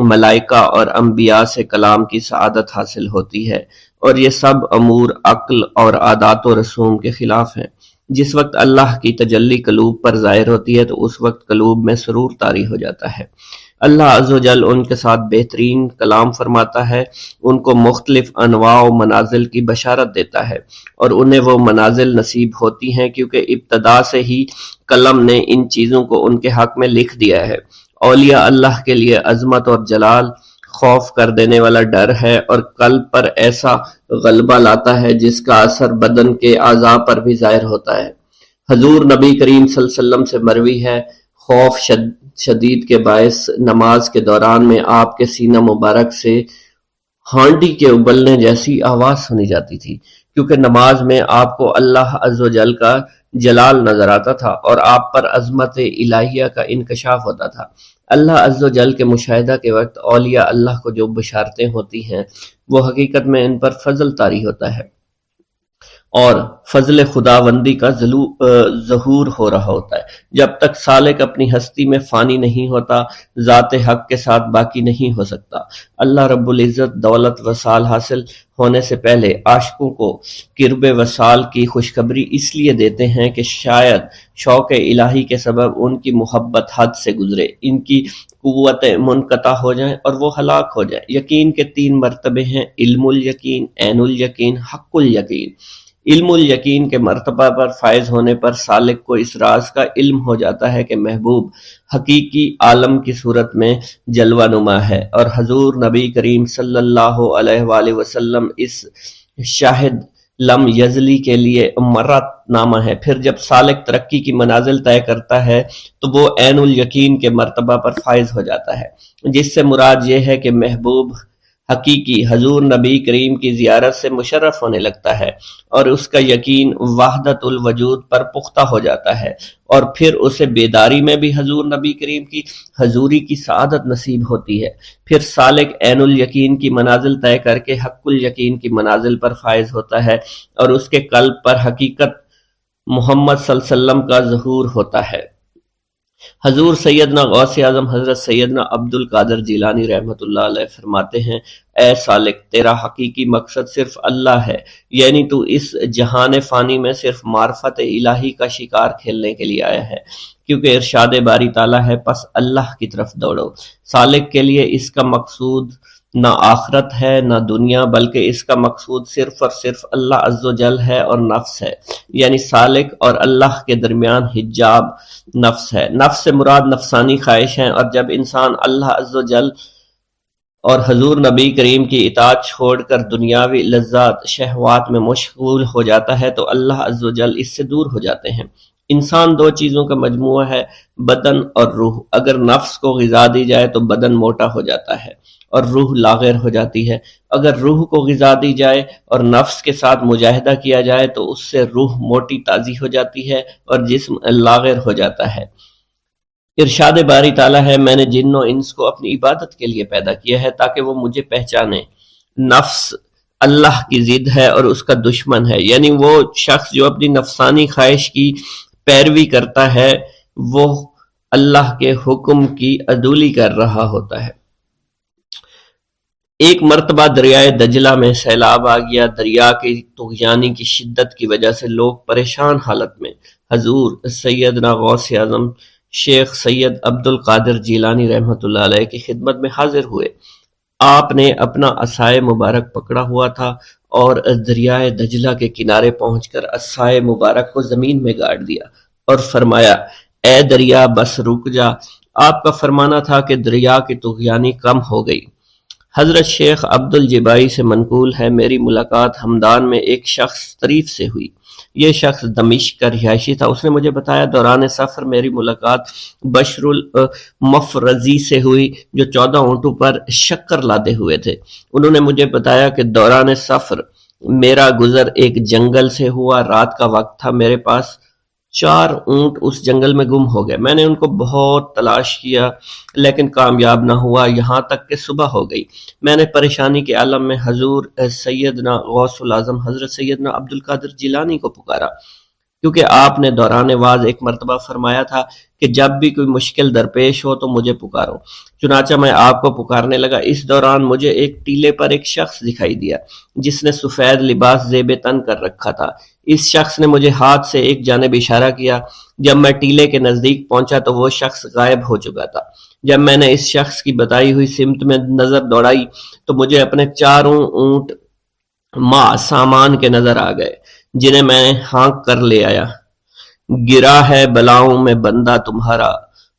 [SPEAKER 1] ملائکہ اور انبیاء سے کلام کی سعادت حاصل ہوتی ہے، اور یہ سب امور عقل اور عادات و رسوم کے خلاف ہیں۔ جس وقت اللہ کی تجلی قلوب پر ظاہر ہوتی ہے تو اس وقت قلوب میں سرور طاری ہو جاتا ہے۔ اللہ عز و جل ان کے ساتھ بہترین کلام فرماتا ہے، ان کو مختلف انواع و منازل کی بشارت دیتا ہے، اور انہیں وہ منازل نصیب ہوتی ہیں کیونکہ ابتدا سے ہی قلم نے ان چیزوں کو ان کے حق میں لکھ دیا ہے۔ اولیاء اللہ کے لیے عظمت اور جلال خوف کر دینے والا ڈر ہے اور قلب پر ایسا غلبہ لاتا ہے جس کا اثر بدن کے اعضاء پر بھی ظاہر ہوتا ہے۔ حضور نبی کریم صلی اللہ علیہ وسلم سے مروی ہے، خوف شدید کے باعث نماز کے دوران میں آپ کے سینہ مبارک سے ہانڈی کے ابلنے جیسی آواز سنی جاتی تھی، کیونکہ نماز میں آپ کو اللہ عز و جل کا جلال نظر آتا تھا اور آپ پر عظمت الہیہ کا انکشاف ہوتا تھا۔ اللہ عز و جل کے مشاہدہ کے وقت اولیاء اللہ کو جو بشارتیں ہوتی ہیں وہ حقیقت میں ان پر فضل طاری ہوتا ہے اور فضل خداوندی کا ظہور ہو رہا ہوتا ہے۔ جب تک سالک اپنی ہستی میں فانی نہیں ہوتا، ذات حق کے ساتھ باقی نہیں ہو سکتا۔ اللہ رب العزت دولت وصال حاصل ہونے سے پہلے عاشقوں کو قرب وصال کی خوشخبری اس لیے دیتے ہیں کہ شاید شوق الہی کے سبب ان کی محبت حد سے گزرے، ان کی قوتیں منقطع ہو جائیں اور وہ ہلاک ہو جائیں۔ یقین کے 3 مرتبے ہیں، علم الیقین، عین الیقین، حق الیقین۔ علم الیقین کے مرتبہ پر فائز ہونے پر سالک کو اس راز کا علم ہو جاتا ہے کہ محبوب حقیقی عالم کی صورت میں جلوہ نما ہے، اور حضور نبی کریم صلی اللہ علیہ وآلہ وسلم اس شاہد لم یزلی کے لیے مرت نامہ ہے۔ پھر جب سالک ترقی کی منازل طے کرتا ہے تو وہ عین الیقین کے مرتبہ پر فائز ہو جاتا ہے، جس سے مراد یہ ہے کہ محبوب حقیقی حضور نبی کریم کی زیارت سے مشرف ہونے لگتا ہے اور اس کا یقین وحدت الوجود پر پختہ ہو جاتا ہے، اور پھر اسے بیداری میں بھی حضور نبی کریم کی حضوری کی سعادت نصیب ہوتی ہے۔ پھر سالک عین الیقین کی منازل طے کر کے حق الیقین کی منازل پر فائز ہوتا ہے اور اس کے قلب پر حقیقت محمد صلی اللہ علیہ وسلم کا ظہور ہوتا ہے۔ حضور سیدنا غوث اعظم حضرت سیدنا عبد القادر جیلانی رحمۃ اللہ علیہ فرماتے ہیں، اے سالک، تیرا حقیقی مقصد صرف اللہ ہے، یعنی تو اس جہان فانی میں صرف معرفت الہی کا شکار کھیلنے کے لیے آیا ہے، کیونکہ ارشاد باری تعالیٰ ہے پس اللہ کی طرف دوڑو۔ سالک کے لیے اس کا مقصود نہ آخرت ہے نہ دنیا، بلکہ اس کا مقصود صرف اور صرف اللہ عز و جل ہے اور نفس ہے، یعنی سالک اور اللہ کے درمیان حجاب نفس ہے۔ نفس سے مراد نفسانی خواہش ہیں، اور جب انسان اللہ عز و جل اور حضور نبی کریم کی اطاعت چھوڑ کر دنیاوی لذات شہوات میں مشغول ہو جاتا ہے تو اللہ عز و جل اس سے دور ہو جاتے ہیں۔ انسان دو چیزوں کا مجموعہ ہے، بدن اور روح۔ اگر نفس کو غذا دی جائے تو بدن موٹا ہو جاتا ہے اور روح لاغر ہو جاتی ہے۔ اگر روح کو غذا دی جائے اور نفس کے ساتھ مجاہدہ کیا جائے تو اس سے روح موٹی تازی ہو جاتی ہے اور جسم لاغر ہو جاتا ہے۔ ارشاد باری تعالیٰ ہے، میں نے جن و انس کو اپنی عبادت کے لیے پیدا کیا ہے تاکہ وہ مجھے پہچانے۔ نفس اللہ کی ضد ہے اور اس کا دشمن ہے، یعنی وہ شخص جو اپنی نفسانی خواہش کی پیروی کرتا ہے وہ اللہ کے حکم کی عدولی کر رہا ہوتا ہے۔ ایک مرتبہ دریائے دجلہ میں سیلاب آ گیا۔ دریا کی طغیانی کی شدت کی وجہ سے لوگ پریشان حالت میں حضور سیدنا غوث اعظم شیخ سید عبد القادر جیلانی رحمۃ اللہ علیہ کی خدمت میں حاضر ہوئے۔ آپ نے اپنا عصائے مبارک پکڑا ہوا تھا اور دریائے دجلہ کے کنارے پہنچ کر عصائے مبارک کو زمین میں گاڑ دیا اور فرمایا، اے دریا بس رک جا۔ آپ کا فرمانا تھا کہ دریا کی طغیانی کم ہو گئی۔ حضرت شیخ عبد الجبائی سے منقول ہے، میری ملاقات ہمدان میں ایک شخص طریف سے ہوئی۔ یہ شخص دمشق کا رہائشی تھا۔ اس نے مجھے بتایا دوران سفر میری ملاقات بشر المفرزی سے ہوئی جو 14 اونٹوں پر شکر لادے ہوئے تھے۔ انہوں نے مجھے بتایا کہ دوران سفر میرا گزر ایک جنگل سے ہوا۔ رات کا وقت تھا، میرے پاس 4 اونٹ اس جنگل میں گم ہو گئے۔ میں نے ان کو بہت تلاش کیا لیکن کامیاب نہ ہوا، یہاں تک کہ صبح ہو گئی۔ میں نے پریشانی کے عالم میں حضور سیدنا غوث الاعظم حضرت سیدنا عبد القادر جیلانی کو پکارا، کیونکہ آپ نے دوران واز ایک مرتبہ فرمایا تھا کہ جب بھی کوئی مشکل درپیش ہو تو مجھے پکارو۔ چنانچہ میں آپ کو پکارنے لگا۔ اس دوران مجھے ایک ٹیلے پر ایک شخص دکھائی دیا جس نے سفید لباس زیب تن کر رکھا تھا۔ اس شخص نے مجھے ہاتھ سے ایک جانب اشارہ کیا۔ جب میں ٹیلے کے نزدیک پہنچا تو وہ شخص غائب ہو چکا تھا۔ جب میں نے اس شخص کی بتائی ہوئی سمت میں نظر دوڑائی تو مجھے اپنے 4 اونٹ ماں سامان کے نظر آ گئے جنہیں میں نے ہانک کر لے آیا۔ گرا ہے بلاؤں میں بندہ تمہارا،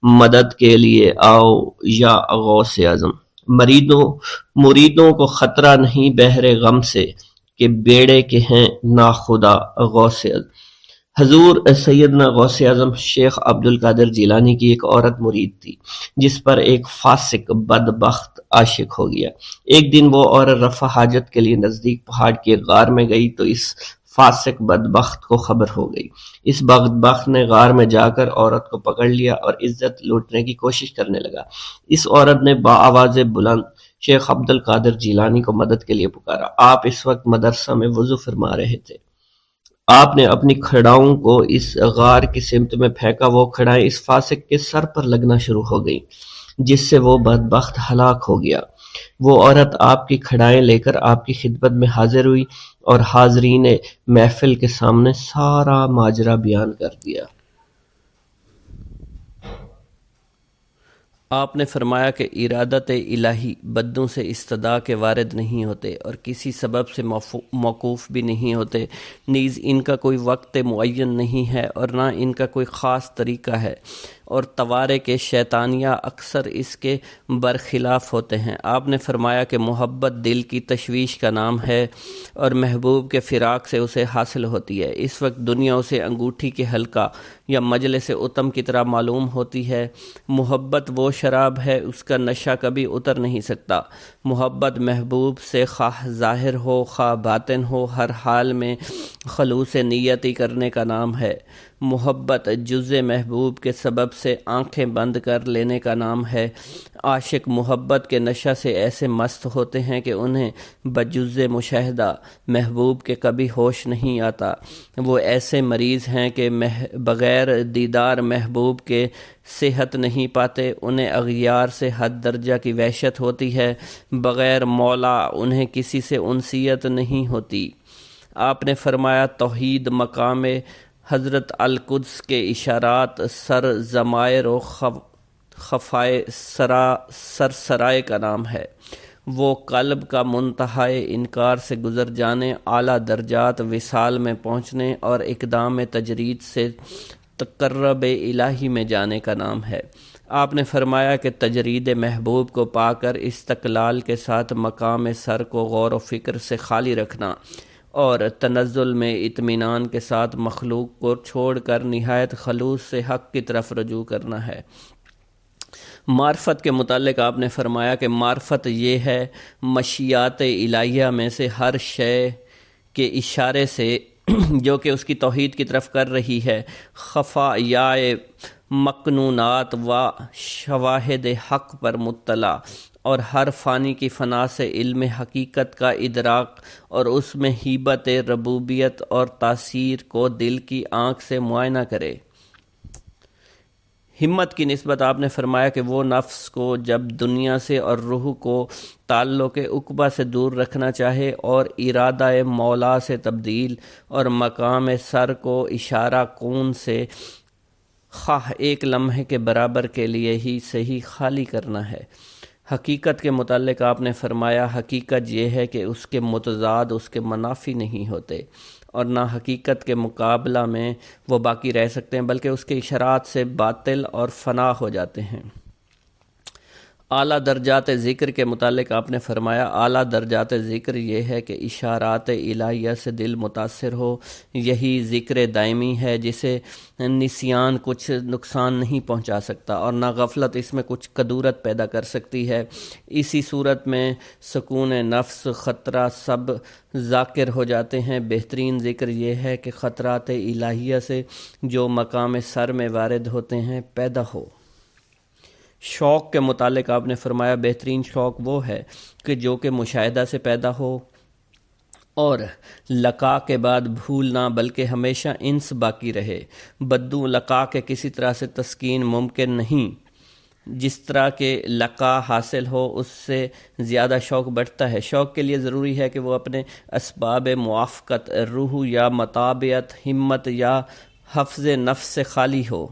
[SPEAKER 1] مدد کے لیے آؤ یا غوث اعظم۔ مریدوں کو خطرہ نہیں بحر غم سے کہ بیڑے کے ہیں ناخدا غوث اعظم۔ حضور سیدنا غوث اعظم شیخ عبد القادر جیلانی کی ایک عورت مرید تھی جس پر ایک فاسق بدبخت عاشق ہو گیا۔ ایک دن وہ عورت رفع حاجت کے لیے نزدیک پہاڑ کے غار میں گئی تو اس فاسق بدبخت کو خبر ہو گئی۔ اس بدبخت نے غار میں جا کر عورت کو پکڑ لیا اور عزت لوٹنے کی کوشش کرنے لگا۔ اس عورت نے بآواز بلند شیخ عبد القادر جیلانی کو مدد کے لیے پکارا۔ آپ اس وقت مدرسہ میں وضو فرما رہے تھے۔ آپ نے اپنی کھڑاؤں کو اس غار کی سمت میں پھینکا۔ وہ کھڑائیں اس فاسق کے سر پر لگنا شروع ہو گئیں جس سے وہ بدبخت ہلاک ہو گیا۔ وہ عورت آپ کی کھڑائیں لے کر آپ کی خدمت میں حاضر ہوئی اور حاضرین محفل کے سامنے سارا ماجرا بیان کر دیا۔
[SPEAKER 2] آپ نے فرمایا کہ ارادت الہی بدوں سے استدعا کے وارد نہیں ہوتے اور کسی سبب سے موقوف بھی نہیں ہوتے، نیز ان کا کوئی وقت معین نہیں ہے اور نہ ان کا کوئی خاص طریقہ ہے، اور توارے کے شیطانیہ اکثر اس کے برخلاف ہوتے ہیں۔ آپ نے فرمایا کہ محبت دل کی تشویش کا نام ہے اور محبوب کے فراق سے اسے حاصل ہوتی ہے۔ اس وقت دنیا اسے انگوٹھی کے حلقہ یا مجلس اتم کی طرح معلوم ہوتی ہے۔ محبت وہ شراب ہے، اس کا نشہ کبھی اتر نہیں سکتا۔ محبت محبوب سے خواہ ظاہر ہو خواہ باطن ہو، ہر حال میں خلوص نیتی کرنے کا نام ہے۔ محبت جز محبوب کے سبب سے آنکھیں بند کر لینے کا نام ہے۔ عاشق محبت کے نشہ سے ایسے مست ہوتے ہیں کہ انہیں بجز مشاہدہ محبوب کے کبھی ہوش نہیں آتا۔ وہ ایسے مریض ہیں کہ بغیر دیدار محبوب کے صحت نہیں پاتے۔ انہیں اغیار سے حد درجہ کی وحشت ہوتی ہے، بغیر مولا انہیں کسی سے انسیت نہیں ہوتی۔ آپ نے فرمایا توحید مقام حضرت القدس کے اشارات سر ضمائر و خفائے سرسرائے کا نام ہے۔ وہ قلب کا منتہائے انکار سے گزر جانے، اعلیٰ درجات وصال میں پہنچنے اور اقدام تجرید سے تقرب الہی میں جانے کا نام ہے۔ آپ نے فرمایا کہ تجرید محبوب کو پا کر استقلال کے ساتھ مقام سر کو غور و فکر سے خالی رکھنا، اور تنزل میں اطمینان کے ساتھ مخلوق کو چھوڑ کر نہایت خلوص سے حق کی طرف رجوع کرنا ہے۔ معرفت کے متعلق آپ نے فرمایا کہ معرفت یہ ہے مشیات الہیہ میں سے ہر شے کے اشارے سے جو کہ اس کی توحید کی طرف کر رہی ہے، خفایاء مکنونات و شواہد حق پر مطلع، اور ہر فانی کی فنا سے علم حقیقت کا ادراک، اور اس میں ہیبت ربوبیت اور تاثیر کو دل کی آنکھ سے معائنہ کرے۔ ہمت کی نسبت آپ نے فرمایا کہ وہ نفس کو جب دنیا سے اور روح کو تعلق عقبہ سے دور رکھنا چاہے اور ارادہ مولا سے تبدیل اور مقام سر کو اشارہ کون سے خواہ ایک لمحے کے برابر کے لیے ہی صحیح خالی کرنا ہے۔ حقیقت کے متعلق آپ نے فرمایا حقیقت یہ ہے کہ اس کے متضاد اس کے منافی نہیں ہوتے، اور نہ حقیقت کے مقابلہ میں وہ باقی رہ سکتے ہیں بلکہ اس کے اشارات سے باطل اور فنا ہو جاتے ہیں۔ اعلیٰ درجات ذکر کے متعلق آپ نے فرمایا اعلیٰ درجات ذکر یہ ہے کہ اشارات الہیہ سے دل متاثر ہو، یہی ذکر دائمی ہے جسے نسیان کچھ نقصان نہیں پہنچا سکتا اور نہ غفلت اس میں کچھ کدورت پیدا کر سکتی ہے۔ اسی صورت میں سکون نفس خطرہ سب ذاکر ہو جاتے ہیں۔ بہترین ذکر یہ ہے کہ خطرات الہیہ سے جو مقام سر میں وارد ہوتے ہیں پیدا ہو۔ شوق کے متعلق آپ نے فرمایا بہترین شوق وہ ہے کہ جو کہ مشاہدہ سے پیدا ہو اور لقاء کے بعد بھول نہ بلکہ ہمیشہ انس باقی رہے۔ بدو لقاء کے کسی طرح سے تسکین ممکن نہیں، جس طرح کہ لقاء حاصل ہو اس سے زیادہ شوق بڑھتا ہے۔ شوق کے لیے ضروری ہے کہ وہ اپنے اسباب موافقت، روح یا مطابعت، ہمت یا حفظ نفس سے خالی ہو۔